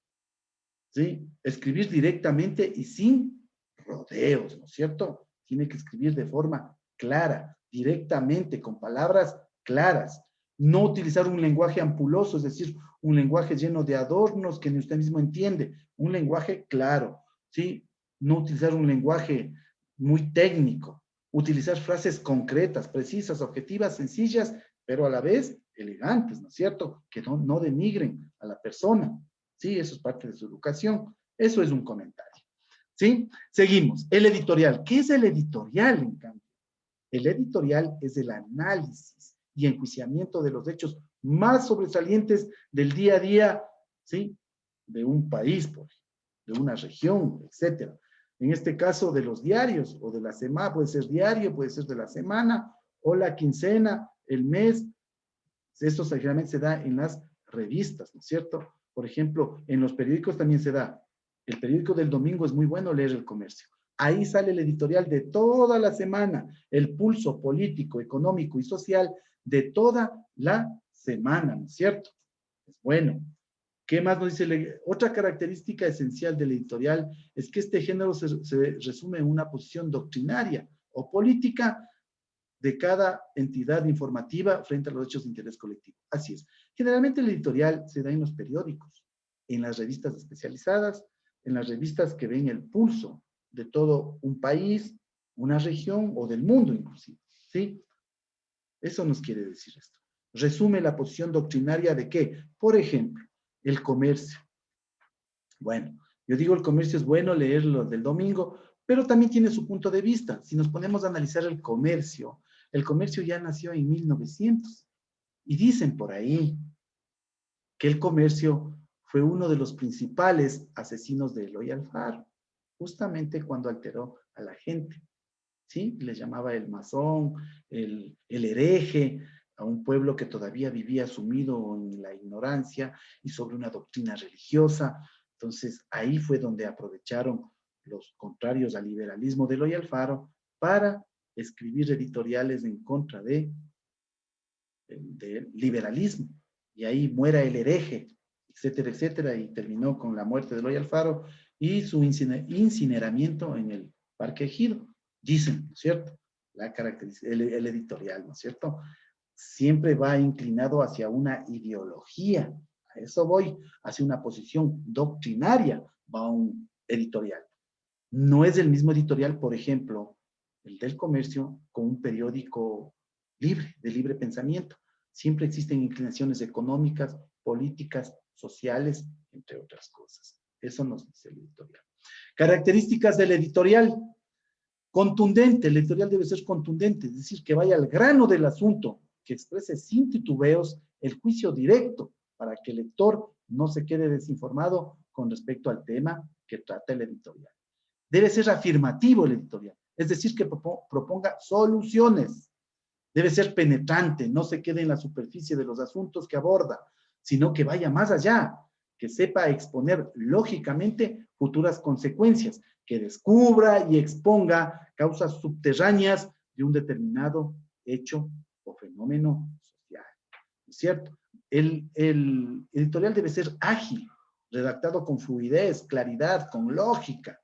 ¿Sí? Escribir directamente y sin rodeos, ¿no es cierto? Tiene que escribir de forma clara, directamente, con palabras claras. No utilizar un lenguaje ampuloso, es decir, un lenguaje lleno de adornos que ni usted mismo entiende. Un lenguaje claro, ¿sí? No utilizar un lenguaje muy técnico. Utilizar frases concretas, precisas, objetivas, sencillas, pero a la vez elegantes, ¿no es cierto? Que no denigren a la persona. ¿Sí? Eso es parte de su educación. Eso es un comentario. ¿Sí? Seguimos. El editorial. ¿Qué es el editorial, en cambio? El editorial es el análisis y enjuiciamiento de los hechos más sobresalientes del día a día, ¿sí? De un país, por ejemplo, de una región, etcétera. En este caso, de los diarios o de la semana, puede ser diario, puede ser de la semana o la quincena, el mes. Esto generalmente se da en las revistas, ¿no es cierto? Por ejemplo, en los periódicos también se da. El periódico del domingo es muy bueno leer El Comercio. Ahí sale el editorial de toda la semana, el pulso político, económico y social de toda la semana, ¿no es cierto? Es bueno. ¿Qué más nos dice? Otra característica esencial del editorial es que este género se resume en una posición doctrinaria o política de cada entidad informativa frente a los hechos de interés colectivo. Así es. Generalmente el editorial se da en los periódicos, en las revistas especializadas, en las revistas que ven el pulso de todo un país, una región o del mundo inclusive, ¿sí? Eso nos quiere decir esto. Resume la posición doctrinaria de qué, por ejemplo, el comercio. Bueno, yo digo el comercio es bueno leerlo del domingo, pero también tiene su punto de vista. Si nos ponemos a analizar el comercio ya nació en 1900. Y dicen por ahí que el comercio fue uno de los principales asesinos de Eloy Alfaro, justamente cuando alteró a la gente, ¿sí? Le llamaba el masón, el hereje, a un pueblo que todavía vivía sumido en la ignorancia y sobre una doctrina religiosa. Entonces, ahí fue donde aprovecharon los contrarios al liberalismo de Eloy Alfaro para escribir editoriales en contra del liberalismo. Y ahí muera el hereje, etcétera, etcétera, y terminó con la muerte de Eloy Alfaro y su incineramiento en el Parque Ejido. Dicen, ¿no es cierto? El editorial, ¿no es cierto? Siempre va inclinado hacia una ideología. A eso voy, hacia una posición doctrinaria, va un editorial. No es el mismo editorial, por ejemplo, el del comercio, con un periódico libre, de libre pensamiento. Siempre existen inclinaciones económicas, políticas, sociales, entre otras cosas. Eso nos dice el editorial. Características del editorial. Contundente, el editorial debe ser contundente, es decir, que vaya al grano del asunto, que exprese sin titubeos el juicio directo para que el lector no se quede desinformado con respecto al tema que trata el editorial. Debe ser afirmativo el editorial, es decir, que proponga soluciones. Debe ser penetrante, no se quede en la superficie de los asuntos que aborda, sino que vaya más allá, que sepa exponer lógicamente futuras consecuencias, que descubra y exponga causas subterráneas de un determinado hecho o fenómeno social. ¿No es cierto? El editorial debe ser ágil, redactado con fluidez, claridad, con lógica.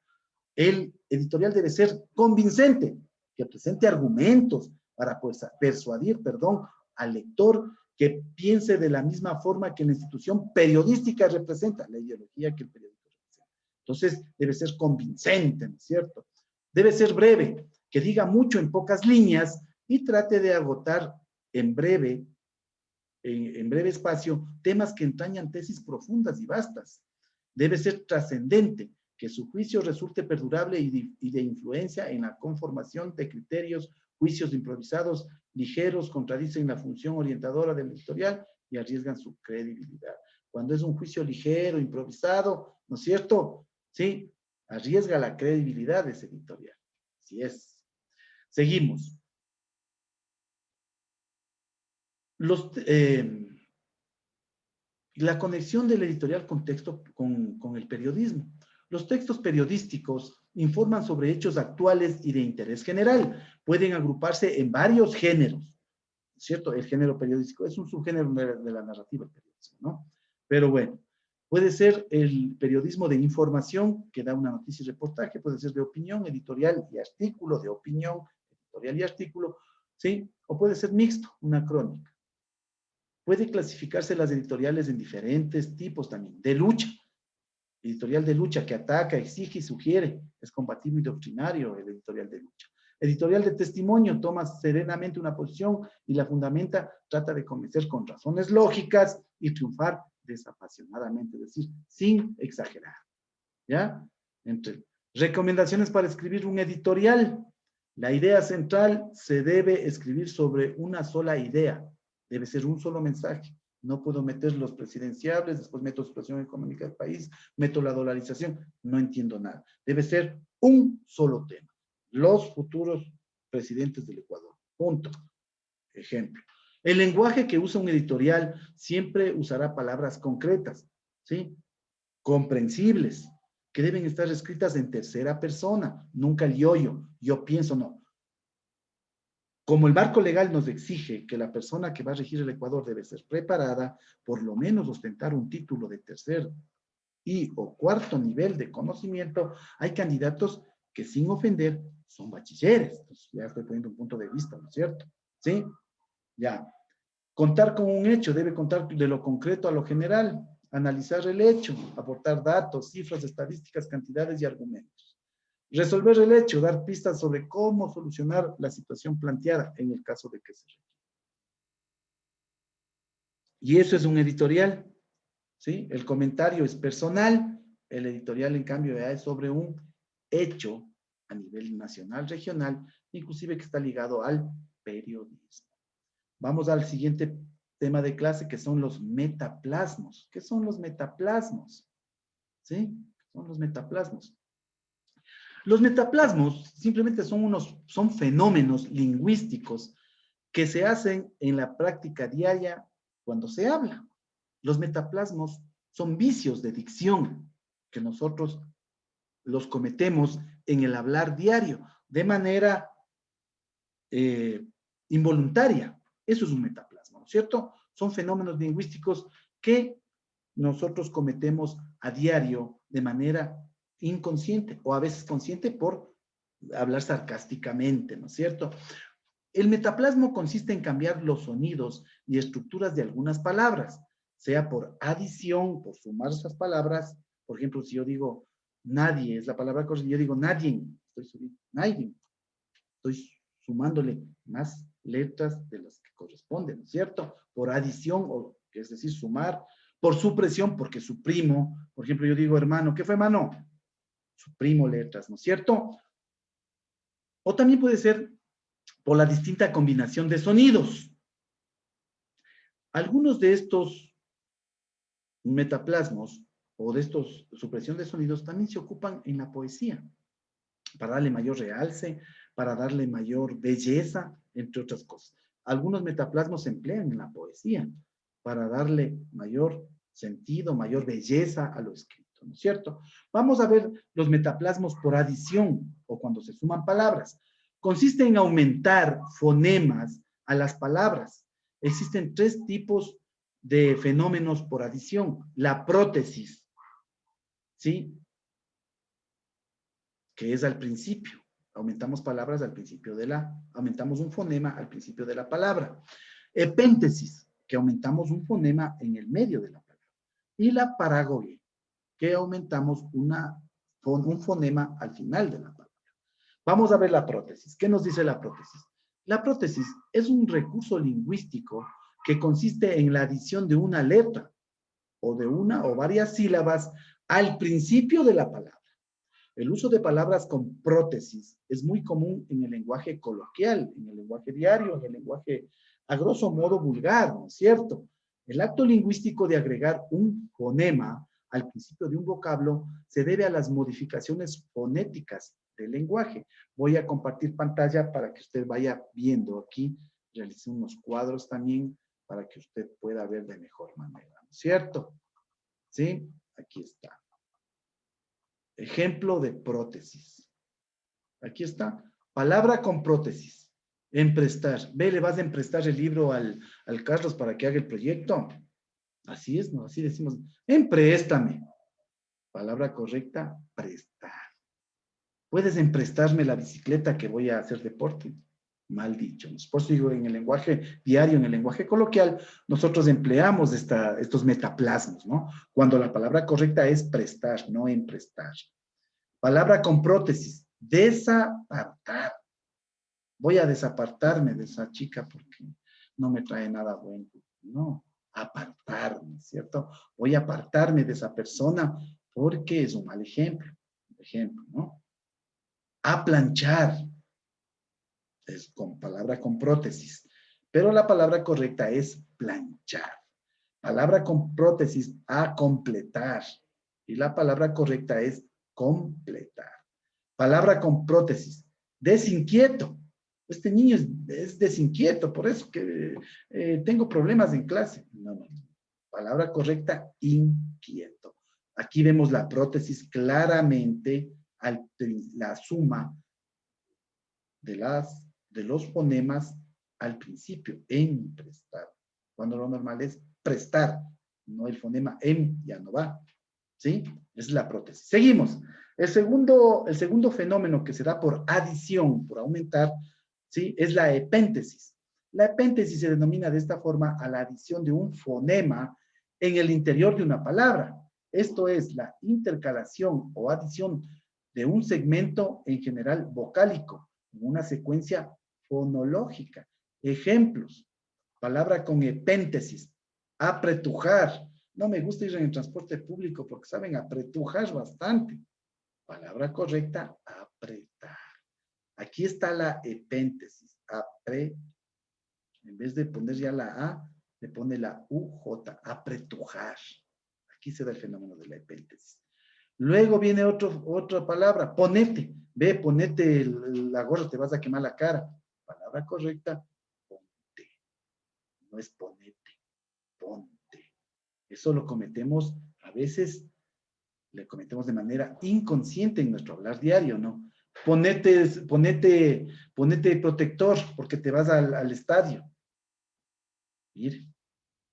El editorial debe ser convincente, que presente argumentos para persuadir, al lector que piense de la misma forma que la institución periodística representa, la ideología que el periódico representa. Entonces, debe ser convincente, ¿no es cierto? Debe ser breve, que diga mucho en pocas líneas y trate de agotar en breve espacio temas que entrañan tesis profundas y vastas. Debe ser trascendente, que su juicio resulte perdurable y de influencia en la conformación de criterios, juicios improvisados, ligeros, contradicen la función orientadora del editorial y arriesgan su credibilidad. Cuando es un juicio ligero, improvisado, ¿no es cierto? Sí, arriesga la credibilidad de ese editorial. Así es. Seguimos. La conexión del editorial con el periodismo. Los textos periodísticos informan sobre hechos actuales y de interés general. Pueden agruparse en varios géneros, ¿cierto? El género periodístico es un subgénero de la narrativa periodística, ¿no? Pero bueno, puede ser el periodismo de información, que da una noticia y reportaje, puede ser de opinión, editorial y artículo, de opinión, editorial y artículo, ¿sí? O puede ser mixto, una crónica. Puede clasificarse las editoriales en diferentes tipos también, de lucha. Editorial de lucha que ataca, exige y sugiere. Es combativo y doctrinario el editorial de lucha. Editorial de testimonio, toma serenamente una posición y la fundamenta, trata de convencer con razones lógicas y triunfar desapasionadamente, es decir, sin exagerar. ¿Ya? Recomendaciones para escribir un editorial. La idea central se debe escribir sobre una sola idea. Debe ser un solo mensaje. No puedo meter los presidenciables, después meto situación económica del país, meto la dolarización, no entiendo nada. Debe ser un solo tema. Los futuros presidentes del Ecuador. Punto. Ejemplo. El lenguaje que usa un editorial siempre usará palabras concretas, ¿sí? Comprensibles, que deben estar escritas en tercera persona, nunca el yo pienso, no. Como el marco legal nos exige que la persona que va a regir el Ecuador debe ser preparada, por lo menos ostentar un título de tercer o cuarto nivel de conocimiento, hay candidatos que sin ofender son bachilleres. Entonces, ya estoy poniendo un punto de vista, ¿no es cierto? ¿Sí? Ya. Contar con un hecho, debe contar de lo concreto a lo general, analizar el hecho, aportar datos, cifras, estadísticas, cantidades y argumentos. Resolver el hecho, dar pistas sobre cómo solucionar la situación planteada en el caso de que se requiera. Y eso es un editorial, ¿sí? El comentario es personal, el editorial, en cambio, ya es sobre un hecho a nivel nacional, regional, inclusive que está ligado al periodismo. Vamos al siguiente tema de clase, que son los metaplasmos. ¿Qué son los metaplasmos? ¿Sí? Son los metaplasmos. Los metaplasmos simplemente son fenómenos lingüísticos que se hacen en la práctica diaria cuando se habla. Los metaplasmos son vicios de dicción que nosotros los cometemos en el hablar diario de manera involuntaria. Eso es un metaplasma, ¿no es cierto? Son fenómenos lingüísticos que nosotros cometemos a diario de manera inconsciente o a veces consciente por hablar sarcásticamente, ¿no es cierto? El metaplasmo consiste en cambiar los sonidos y estructuras de algunas palabras, sea por adición, por sumar esas palabras. Por ejemplo, si yo digo nadie, es la palabra correcta, yo digo nadie, nadie, estoy sumándole más letras de las que corresponden, ¿no es cierto? Por adición, o, es decir, sumar, por supresión, porque suprimo. Por ejemplo, yo digo hermano, ¿qué fue hermano? Suprimo letras, ¿no es cierto? O también puede ser por la distinta combinación de sonidos. Algunos de estos metaplasmos o de estos supresión de sonidos también se ocupan en la poesía, para darle mayor realce, para darle mayor belleza, entre otras cosas. Algunos metaplasmos se emplean en la poesía para darle mayor sentido, mayor belleza a lo escrito, ¿no es cierto? Vamos a ver los metaplasmos por adición o cuando se suman palabras. Consiste en aumentar fonemas a las palabras. Existen tres tipos de fenómenos por adición. La prótesis, ¿sí? Que es al principio. Aumentamos palabras al principio aumentamos un fonema al principio de la palabra. Epéntesis, que aumentamos un fonema en el medio de la palabra. Y la parágoge, que aumentamos un fonema al final de la palabra. Vamos a ver la prótesis. ¿Qué nos dice la prótesis? La prótesis es un recurso lingüístico que consiste en la adición de una letra o de una o varias sílabas al principio de la palabra. El uso de palabras con prótesis es muy común en el lenguaje coloquial, en el lenguaje diario, en el lenguaje a grosso modo vulgar, ¿no es cierto? El acto lingüístico de agregar un fonema al principio de un vocablo se debe a las modificaciones fonéticas del lenguaje. Voy a compartir pantalla para que usted vaya viendo aquí. Realicé unos cuadros también para que usted pueda ver de mejor manera, ¿no es cierto? ¿Sí? Aquí está. Ejemplo de prótesis. Aquí está. Palabra con prótesis. Emprestar. Ve, le vas a emprestar el libro al Carlos para que haga el proyecto. Así es, ¿no? Así decimos. Empréstame. Palabra correcta, prestar. ¿Puedes emprestarme la bicicleta que voy a hacer deporte? Mal dicho. Por eso digo, en el lenguaje diario, en el lenguaje coloquial, nosotros empleamos estos metaplasmos, ¿no? Cuando la palabra correcta es prestar, no emprestar. Palabra con prótesis, desapartar. Voy a desapartarme de esa chica porque no me trae nada bueno. No, apartarme, ¿cierto? Voy a apartarme de esa persona porque es un mal ejemplo. Ejemplo, ¿no? Aplanchar. Es con palabra con prótesis. Pero la palabra correcta es planchar. Palabra con prótesis, a completar. Y la palabra correcta es completar. Palabra con prótesis, desinquieto. Este niño es desinquieto, por eso que tengo problemas en clase. No, no. Palabra correcta, inquieto. Aquí vemos la prótesis claramente, la suma de los fonemas al principio, en prestar. Cuando lo normal es prestar, no el fonema en, ya no va. ¿sí? Es la prótesis. Seguimos. El segundo fenómeno que se da por adición, por aumentar, ¿sí? Es la epéntesis. La epéntesis se denomina de esta forma a la adición de un fonema en el interior de una palabra. Esto es la intercalación o adición de un segmento en general vocálico, en una secuencia fonológica. Ejemplos. Palabra con epéntesis. Apretujar. No me gusta ir en el transporte público porque saben apretujar bastante. Palabra correcta, apretar. Aquí está la epéntesis. En vez de poner ya la A, le pone la UJ. Apretujar. Aquí se da el fenómeno de la epéntesis. Luego viene otra palabra, ponete. Ve, ponete la gorra, te vas a quemar la cara. Palabra correcta, ponte. No es ponete, ponte. Eso lo cometemos a veces, le cometemos de manera inconsciente en nuestro hablar diario, ¿no? Ponete protector porque te vas al estadio. Mire,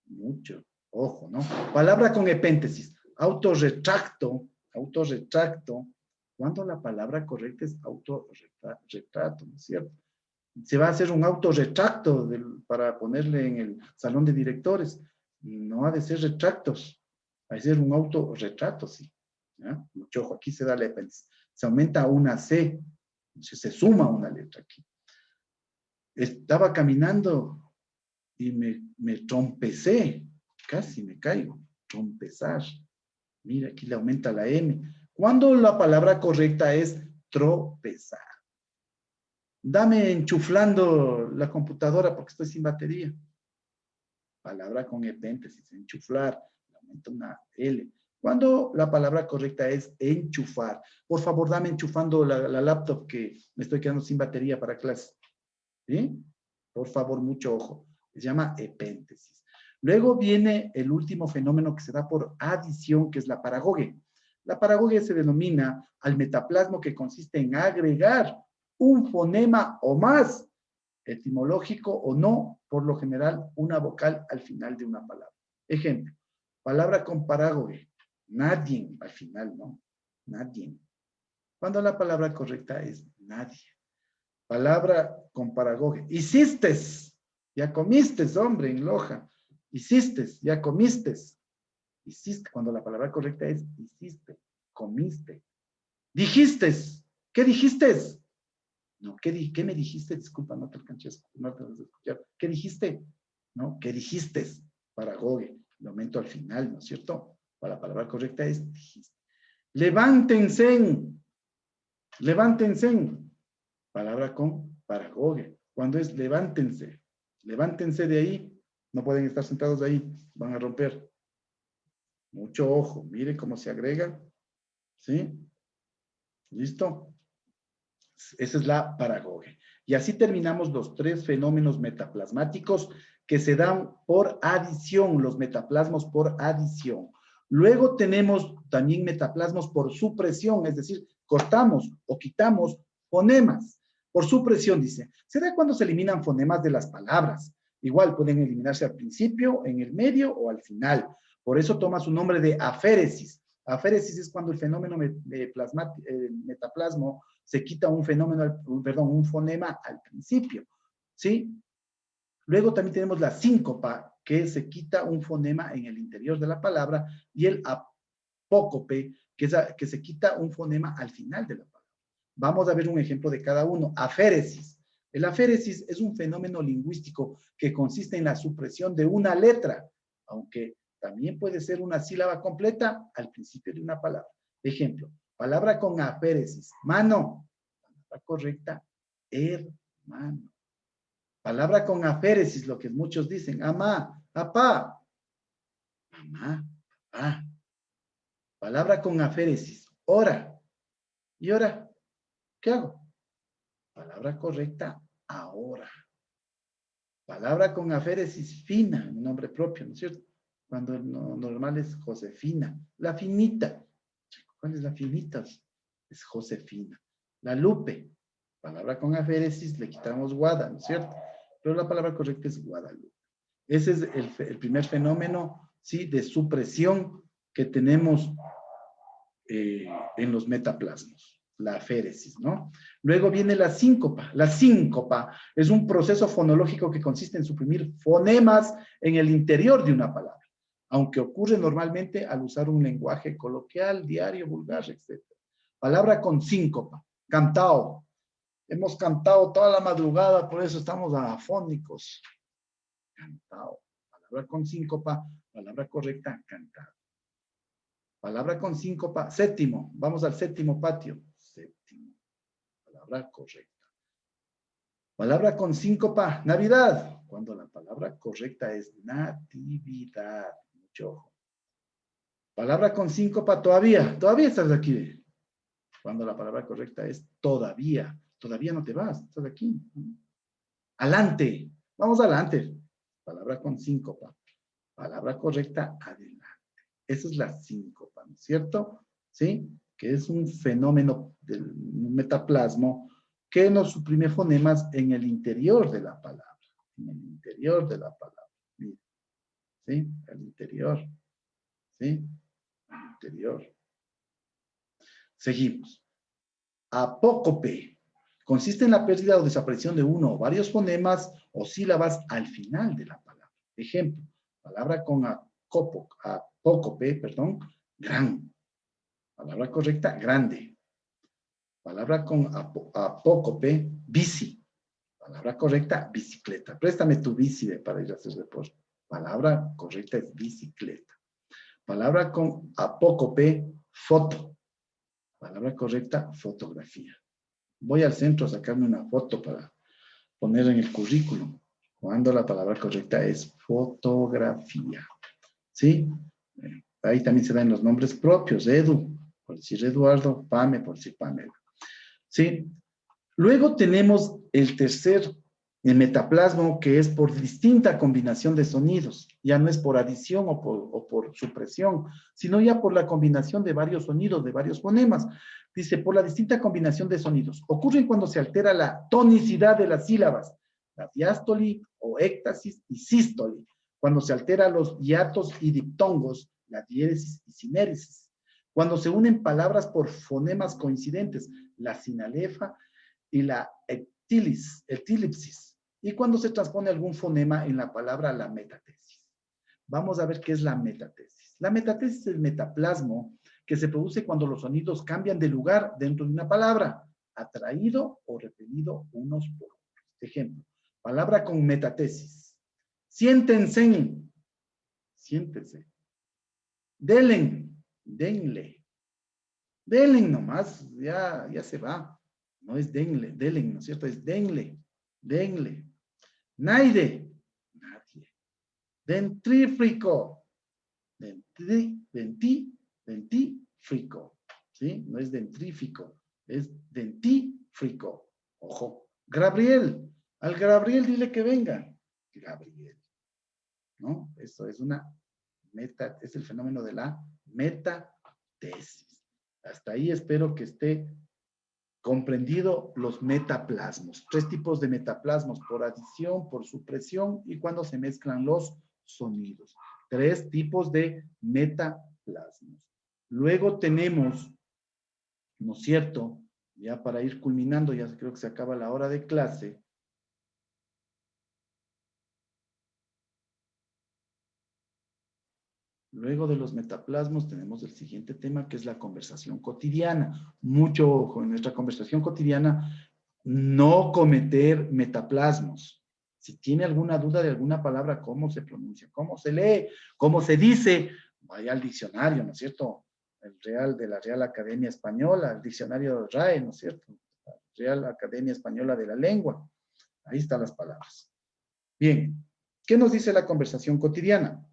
mucho, ojo, ¿no? Palabra con epéntesis, autorretracto, cuando la palabra correcta es autorretrato, ¿no es cierto? Se va a hacer un autorretracto para ponerle en el salón de directores. No ha de ser retractos, ha de ser un autorretrato, sí. ¿Ya? Mucho ojo, aquí se da la epéntesis. Se aumenta una C, se suma una letra aquí. Estaba caminando y me trompecé, casi me caigo, trompezar. Mira, aquí le aumenta la M. Cuando la palabra correcta es tropezar. Dame enchuflando la computadora porque estoy sin batería. Palabra con epéntesis, enchuflar, aumenta una L. Cuando la palabra correcta es enchufar. Por favor, dame enchufando la laptop que me estoy quedando sin batería para clase. ¿Sí? Por favor, mucho ojo. Se llama epéntesis. Luego viene el último fenómeno que se da por adición, que es la paragoge. La paragoge se denomina al metaplasmo que consiste en agregar un fonema o más, etimológico o no, por lo general, una vocal al final de una palabra. Ejemplo, palabra con paragoge, nadie al final, ¿no? Nadie. Cuando la palabra correcta es nadie. Palabra con paragoge, hiciste, ya comiste, hombre, en Loja. Hiciste, ya comiste. Hiciste, cuando la palabra correcta es hiciste, comiste. Dijiste, ¿qué dijiste? No, ¿qué me dijiste? Disculpa, no te alcancé a escuchar. ¿Qué dijiste? ¿No? ¿Qué dijiste? Paragoge, lo aumento al final, ¿no es cierto? Para la palabra correcta es dijiste. Levántense, levántense. Palabra con paragoge. Cuando es levántense, levántense de ahí, no pueden estar sentados ahí, van a romper. Mucho ojo, mire cómo se agrega, ¿sí? ¿Listo? Esa es la paragoge. Y así terminamos los tres fenómenos metaplasmáticos que se dan por adición, los metaplasmos por adición. Luego tenemos también metaplasmos por supresión, es decir, cortamos o quitamos fonemas. Por supresión, dice, se da cuando se eliminan fonemas de las palabras. Igual pueden eliminarse al principio, en el medio o al final. Por eso toma su nombre de aféresis. Aféresis es cuando el fenómeno metaplasmo se quita un un fonema al principio, ¿sí? Luego también tenemos la síncopa, que se quita un fonema en el interior de la palabra, y el apócope, que se quita un fonema al final de la palabra. Vamos a ver un ejemplo de cada uno. Aféresis. El aféresis es un fenómeno lingüístico que consiste en la supresión de una letra, aunque también puede ser una sílaba completa al principio de una palabra. Ejemplo, palabra con aféresis. Mano. Palabra correcta, hermano. Palabra con aféresis, lo que muchos dicen. Amá, papá. Mamá, papá. Palabra con aféresis. Hora. ¿Y ahora? ¿Qué hago? Palabra correcta, ahora. Palabra con aféresis fina, un nombre propio, ¿no es cierto? Cuando lo normal es Josefina. La finita. ¿Cuál es la finita? Es Josefina. La Lupe. Palabra con aféresis, le quitamos Guada, ¿no es cierto? Pero la palabra correcta es Guadalupe. Ese es el primer fenómeno, ¿sí? De supresión que tenemos en los metaplasmos, la aféresis, ¿no? Luego viene la síncopa. La síncopa es un proceso fonológico que consiste en suprimir fonemas en el interior de una palabra, aunque ocurre normalmente al usar un lenguaje coloquial, diario, vulgar, etc. Palabra con síncopa. Cantao. Hemos cantado toda la madrugada, por eso estamos afónicos. Cantao. Palabra con síncopa, palabra correcta, cantado. Palabra con síncopa, séptimo. Vamos al séptimo patio. Séptimo. Palabra correcta. Palabra con síncopa, Navidad. Cuando la palabra correcta es natividad. Mucho ojo. Palabra con síncopa, todavía. Todavía estás aquí. Cuando la palabra correcta es todavía. Todavía no te vas. Estás aquí. Adelante. Vamos adelante. Palabra con síncopa. Palabra correcta, adelante. Esa es la síncopa, ¿no es cierto? ¿Sí? Que es un fenómeno del metaplasmo que nos suprime fonemas en el interior de la palabra. En el interior de la palabra. Mira. ¿Sí? El interior. ¿Sí? El interior. Seguimos. Apócope. Consiste en la pérdida o desaparición de uno o varios fonemas o sílabas al final de la palabra. Ejemplo, palabra con apócope, perdón, gran. Palabra correcta, grande. Palabra con apócope, bici. Palabra correcta, bicicleta. Préstame tu bici para ir a hacer deporte. Palabra correcta es bicicleta. Palabra con apócope, foto. Palabra correcta, fotografía. Voy al centro a sacarme una foto para poner en el currículum. Cuando la palabra correcta es fotografía. ¿Sí? Ahí también se dan los nombres propios. Edu, por decir Eduardo. Pame, por decir Pamela. ¿Sí? Luego tenemos el tercer metaplasmo, que es por distinta combinación de sonidos. Ya no es por adición o por supresión, sino ya por la combinación de varios sonidos, de varios fonemas. Dice, por la distinta combinación de sonidos. Ocurren cuando se altera la tonicidad de las sílabas, la diástole o éctasis y sístole, cuando se alteran los hiatos y diptongos, la diéresis y sinéresis, cuando se unen palabras por fonemas coincidentes, la sinalefa y la etilipsis, y cuando se transpone algún fonema en la palabra la metatesis. Vamos a ver qué es la metatesis. La metatesis es el metaplasmo que se produce cuando los sonidos cambian de lugar dentro de una palabra, atraído o repelido unos por otros. Ejemplo, palabra con metatesis. Siéntense. Siéntense. Delen. Denle. Delen nomás, ya se va. No es denle, delen, ¿no es cierto? Es denle. Denle. Naide. Nadie. Dentrífrico. Dentífrico. ¿Sí? No es dentrífico, es dentífrico. Ojo. Gabriel. Al Gabriel dile que venga. Gabriel. ¿No? Eso es una meta, es el fenómeno de la metatesis. Hasta ahí espero que esté comprendido los metaplasmos. 3 tipos de metaplasmos, por adición, por supresión y cuando se mezclan los sonidos. 3 tipos de metaplasmos. Luego tenemos, ¿no es cierto? Ya para ir culminando, ya creo que se acaba la hora de clase. Luego de los metaplasmos tenemos el siguiente tema, que es la conversación cotidiana. Mucho ojo, en nuestra conversación cotidiana, no cometer metaplasmos. Si tiene alguna duda de alguna palabra, cómo se pronuncia, cómo se lee, cómo se dice, vaya al diccionario, ¿no es cierto? De la Real Academia Española, el diccionario RAE, ¿no es cierto? La Real Academia Española de la Lengua. Ahí están las palabras. Bien, ¿qué nos dice la conversación cotidiana?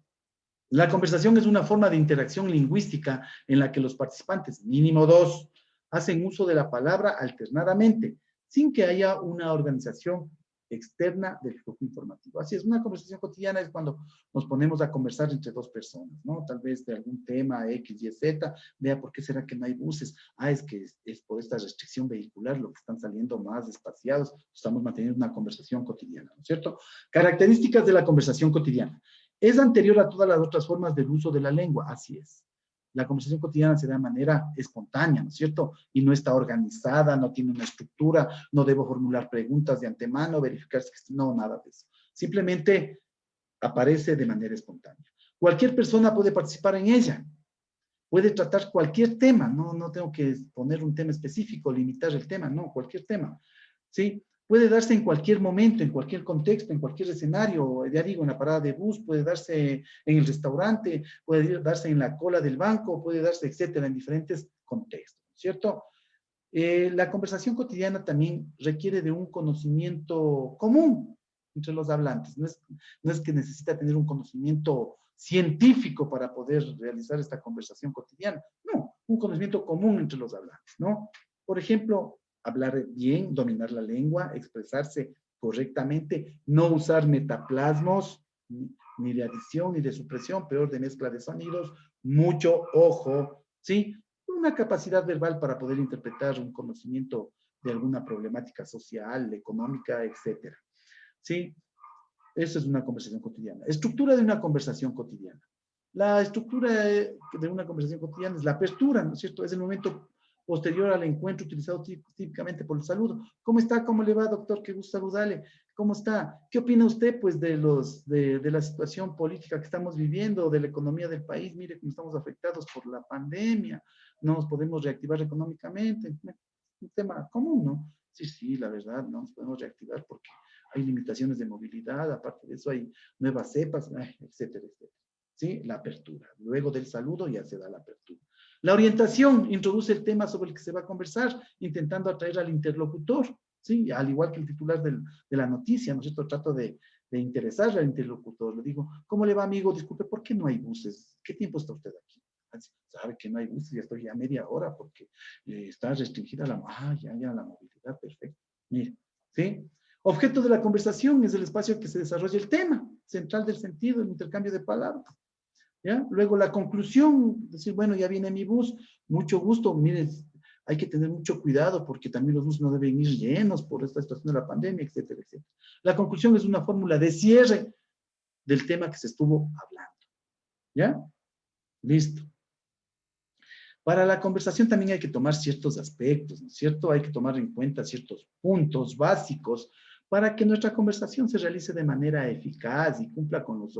La conversación es una forma de interacción lingüística en la que los participantes, mínimo 2, hacen uso de la palabra alternadamente, sin que haya una organización externa del flujo informativo. Así es, una conversación cotidiana es cuando nos ponemos a conversar entre 2 personas, ¿no? Tal vez de algún tema X, Y, Z, vea por qué será que no hay buses. Es que es por esta restricción vehicular lo que están saliendo más espaciados. Estamos manteniendo una conversación cotidiana, ¿no es cierto? Características de la conversación cotidiana. Es anterior a todas las otras formas del uso de la lengua, así es. La conversación cotidiana se da de manera espontánea, ¿no es cierto? Y no está organizada, no tiene una estructura, no debo formular preguntas de antemano, verificar si no, nada de eso. Simplemente aparece de manera espontánea. Cualquier persona puede participar en ella, puede tratar cualquier tema, no tengo que poner un tema específico, limitar el tema, no, cualquier tema, ¿sí? Puede darse en cualquier momento, en cualquier contexto, en cualquier escenario, ya digo, en la parada de bus, puede darse en el restaurante, puede darse en la cola del banco, puede darse, etcétera, en diferentes contextos, ¿cierto? La conversación cotidiana también requiere de un conocimiento común entre los hablantes. No es que necesita tener un conocimiento científico para poder realizar esta conversación cotidiana. No, un conocimiento común entre los hablantes, ¿no? Por ejemplo, hablar bien, dominar la lengua, expresarse correctamente, no usar metaplasmos, ni de adición ni de supresión, peor de mezcla de sonidos, mucho ojo, ¿sí? Una capacidad verbal para poder interpretar un conocimiento de alguna problemática social, económica, etcétera. ¿Sí? Eso es una conversación cotidiana. Estructura de una conversación cotidiana. La estructura de una conversación cotidiana es la apertura, ¿no es cierto? Es el momento posterior al encuentro utilizado típicamente por el saludo. ¿Cómo está? ¿Cómo le va, doctor? Qué gusto saludarle. ¿Cómo está? ¿Qué opina usted, pues, de la situación política que estamos viviendo, de la economía del país? Mire cómo estamos afectados por la pandemia. No nos podemos reactivar económicamente. Un tema común, ¿no? Sí, la verdad, no nos podemos reactivar porque hay limitaciones de movilidad, aparte de eso hay nuevas cepas, etcétera, etcétera. ¿Sí? La apertura. Luego del saludo ya se da la apertura. La orientación introduce el tema sobre el que se va a conversar, intentando atraer al interlocutor, ¿sí? Al igual que el titular de la noticia, ¿no es cierto? Trato de interesarle al interlocutor. Le digo, ¿cómo le va, amigo? Disculpe, ¿por qué no hay buses? ¿Qué tiempo está usted aquí? Sabe que no hay buses, ya estoy ya media hora porque está restringida ya la movilidad, perfecto. Mire, ¿sí? Objeto de la conversación es el espacio en que se desarrolla el tema, central del sentido, el intercambio de palabras. ¿Ya? Luego la conclusión, decir, bueno, ya viene mi bus, mucho gusto, mire, hay que tener mucho cuidado porque también los buses no deben ir llenos por esta situación de la pandemia, etcétera, etcétera. La conclusión es una fórmula de cierre del tema que se estuvo hablando. ¿Ya? Listo. Para la conversación también hay que tomar ciertos aspectos, ¿no es cierto? Hay que tomar en cuenta ciertos puntos básicos para que nuestra conversación se realice de manera eficaz y cumpla con los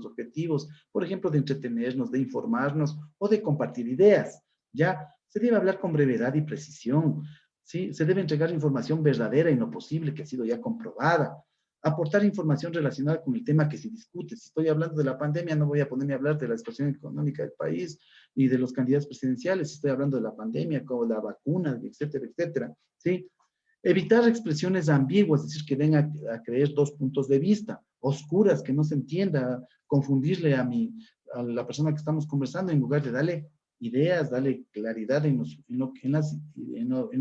objetivos, por ejemplo, de entretenernos, de informarnos o de compartir ideas. Ya se debe hablar con brevedad y precisión, ¿sí? Se debe entregar información verdadera y no posible, que ha sido ya comprobada. Aportar información relacionada con el tema que se discute. Si estoy hablando de la pandemia, no voy a ponerme a hablar de la situación económica del país y de los candidatos presidenciales. Si estoy hablando de la pandemia, como la vacuna, etcétera, etcétera. ¿Sí? Evitar expresiones ambiguas, es decir, que den a creer dos puntos de vista, oscuras, que no se entienda, confundirle a la persona que estamos conversando, en lugar de darle ideas, darle claridad en lo que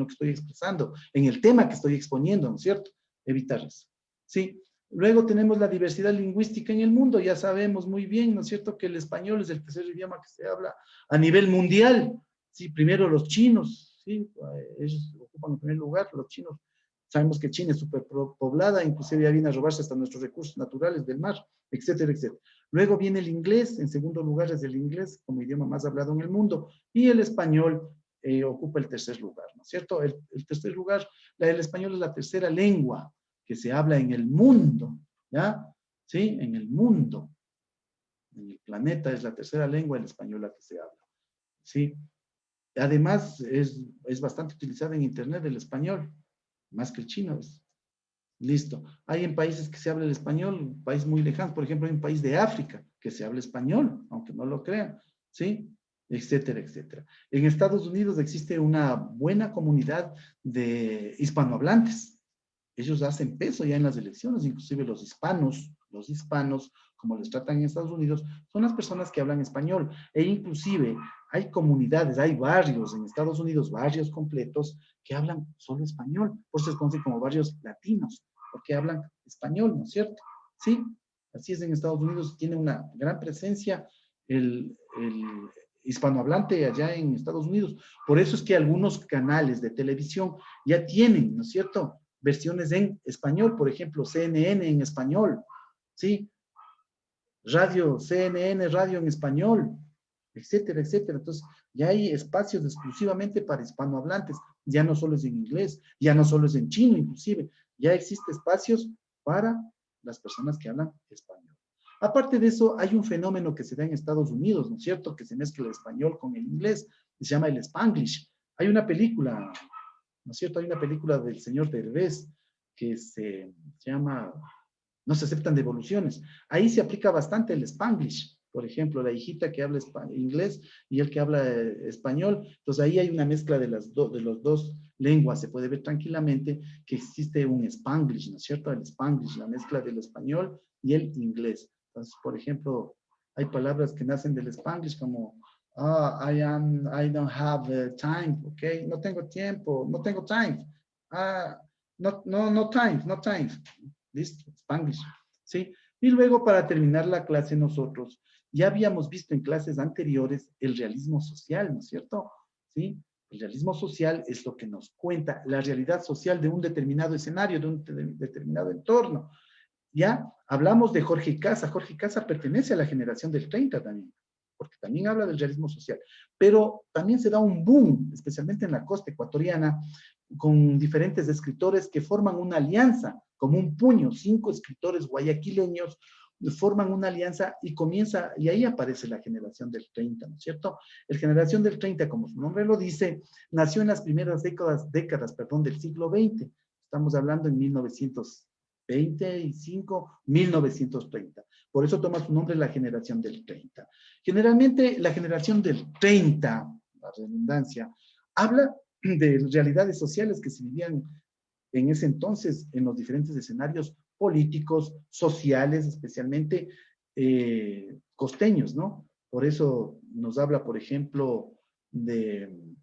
estoy expresando, en el tema que estoy exponiendo, ¿no es cierto? Evitar eso. Sí. Luego tenemos la diversidad lingüística en el mundo. Ya sabemos muy bien, ¿no es cierto?, que el español es el tercer idioma que se habla a nivel mundial. Sí, primero los chinos, sí, ellos ocupan el primer lugar, los chinos. Sabemos que China es súper poblada, inclusive ya viene a robarse hasta nuestros recursos naturales del mar, etcétera, etcétera. Luego viene el inglés, en segundo lugar es el inglés como idioma más hablado en el mundo, y el español ocupa el tercer lugar, ¿no es cierto? El tercer lugar, el español es la tercera lengua que se habla en el mundo, ¿ya? ¿Sí? En el mundo. En el planeta es la tercera lengua el español la que se habla, ¿sí? Además, es bastante utilizada en Internet el español, más que el chino. Listo. Hay en países que se habla el español, países muy lejanos, por ejemplo, hay un país de África que se habla español, aunque no lo crean, ¿sí? Etcétera, etcétera. En Estados Unidos existe una buena comunidad de hispanohablantes. Ellos hacen peso ya en las elecciones, inclusive los hispanos, como les tratan en Estados Unidos, son las personas que hablan español. E inclusive hay comunidades, hay barrios en Estados Unidos, barrios completos, que hablan solo español. Por eso se conocen como barrios latinos, porque hablan español, ¿no es cierto? Sí, así es en Estados Unidos, tiene una gran presencia el hispanohablante allá en Estados Unidos. Por eso es que algunos canales de televisión ya tienen, ¿no es cierto?, versiones en español, por ejemplo, CNN en español, ¿sí? Radio, CNN, radio en español, etcétera, etcétera. Entonces, ya hay espacios exclusivamente para hispanohablantes, ya no solo es en inglés, ya no solo es en chino, inclusive, ya existe espacios para las personas que hablan español. Aparte de eso, hay un fenómeno que se da en Estados Unidos, ¿no es cierto?, que se mezcla el español con el inglés, se llama el Spanglish. Hay una película, ¿no es cierto?, hay una película del señor Derbez que se llama No se aceptan devoluciones. Ahí se aplica bastante el Spanglish. Por ejemplo, la hijita que habla inglés y el que habla español. Entonces ahí hay una mezcla de las dos lenguas. Se puede ver tranquilamente que existe un Spanglish, ¿no es cierto? El Spanglish, la mezcla del español y el inglés. Entonces, por ejemplo, hay palabras que nacen del Spanglish como I don't have time, ¿ok? No tengo tiempo, no tengo time. No time, no time. Listo, Spanglish. ¿Sí? Y luego, para terminar la clase, nosotros ya habíamos visto en clases anteriores el realismo social, ¿no es cierto? ¿Sí? El realismo social es lo que nos cuenta la realidad social de un determinado escenario, de un determinado entorno. Ya hablamos de Jorge Casa. Jorge Casa pertenece a la generación del 30 también, porque también habla del realismo social. Pero también se da un boom, especialmente en la costa ecuatoriana, con diferentes escritores que forman una alianza, como un puño, 5 escritores guayaquileños forman una alianza y comienza, y ahí aparece la generación del 30, ¿no es cierto? La generación del 30, como su nombre lo dice, nació en las primeras décadas del siglo XX. Estamos hablando en 1925, 1930. Por eso toma su nombre la generación del 30. Generalmente la generación del 30, la redundancia, habla de realidades sociales que se vivían en ese entonces en los diferentes escenarios políticos, sociales, especialmente costeños, ¿no? Por eso nos habla, por ejemplo, de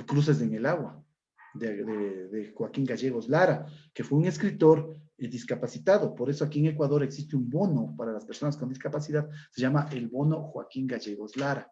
Cruces en el Agua, de Joaquín Gallegos Lara, que fue un escritor discapacitado. Por eso aquí en Ecuador existe un bono para las personas con discapacidad, se llama el bono Joaquín Gallegos Lara.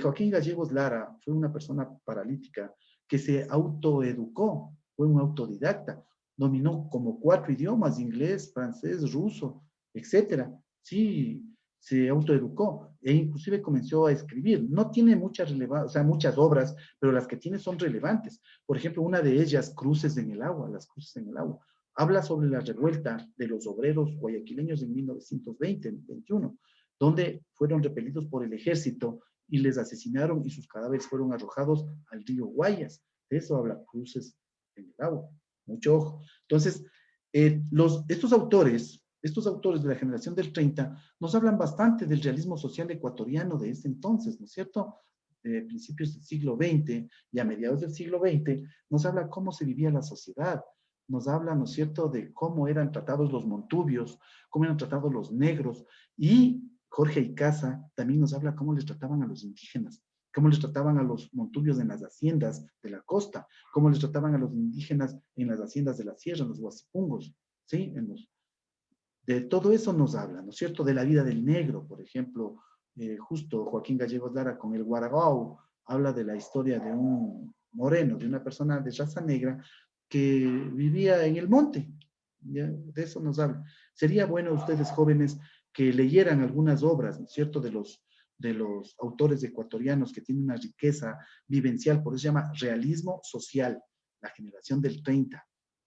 Joaquín Gallegos Lara fue una persona paralítica que se autoeducó, fue un autodidacta, dominó como 4 idiomas, inglés, francés, ruso, etcétera. Sí, se autoeducó e inclusive comenzó a escribir. No tiene mucha relevancia, o sea, muchas obras, pero las que tiene son relevantes. Por ejemplo, una de ellas, Cruces en el Agua, Las Cruces en el Agua, habla sobre la revuelta de los obreros guayaquileños en 1920-21, donde fueron repelidos por el ejército y les asesinaron y sus cadáveres fueron arrojados al río Guayas. De eso habla Cruces en el Agua. Mucho ojo. Entonces, estos autores de la generación del 30 nos hablan bastante del realismo social ecuatoriano de ese entonces, ¿no es cierto? De principios del siglo XX y a mediados del siglo XX, nos habla cómo se vivía la sociedad, nos habla, ¿no es cierto?, de cómo eran tratados los montubios, cómo eran tratados los negros, y Jorge Icaza también nos habla cómo les trataban a los indígenas, cómo les trataban a los montubios en las haciendas de la costa, cómo les trataban a los indígenas en las haciendas de la sierra, en los huasipungos, ¿sí? De todo eso nos habla, ¿no es cierto? De la vida del negro, por ejemplo, justo Joaquín Gallegos Lara con el Guaragao habla de la historia de un moreno, de una persona de raza negra que vivía en el monte. ¿Ya? De eso nos habla. Sería bueno ustedes jóvenes que leyeran algunas obras, ¿no es cierto?, de los autores ecuatorianos que tienen una riqueza vivencial, por eso se llama realismo social, la generación del 30,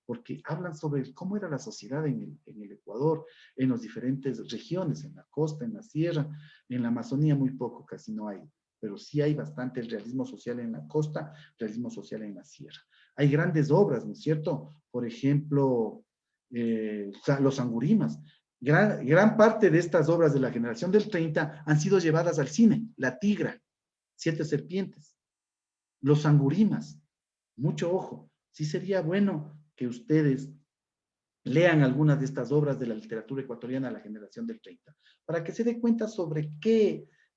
porque hablan sobre cómo era la sociedad en el Ecuador, en las diferentes regiones, en la costa, en la sierra, en la Amazonía muy poco, casi no hay, pero sí hay bastante el realismo social en la costa, realismo social en la sierra. Hay grandes obras, ¿no es cierto? Por ejemplo, los Angurimas. Gran parte de estas obras de la generación del 30 han sido llevadas al cine. La Tigra, Siete Serpientes, Los Angurimas. Mucho ojo. Sí sería bueno que ustedes lean algunas de estas obras de la literatura ecuatoriana de la generación del 30, para que se dé cuenta sobre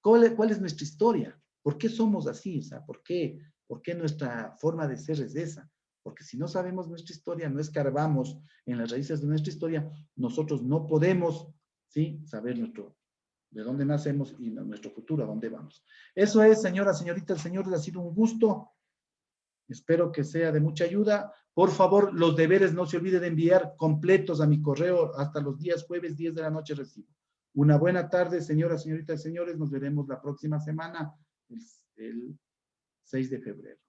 cuál es nuestra historia, por qué somos así, o sea, por qué nuestra forma de ser es esa. Porque si no sabemos nuestra historia, no escarbamos en las raíces de nuestra historia, nosotros no podemos, ¿sí?, saber de dónde nacemos y nuestro futuro, a dónde vamos. Eso es, señora, señorita, señores, ha sido un gusto. Espero que sea de mucha ayuda. Por favor, los deberes no se olvide de enviar completos a mi correo hasta los días jueves, 10 de la noche recibo. Una buena tarde, señoras, señoritas, señores. Nos veremos la próxima semana, el 6 de febrero.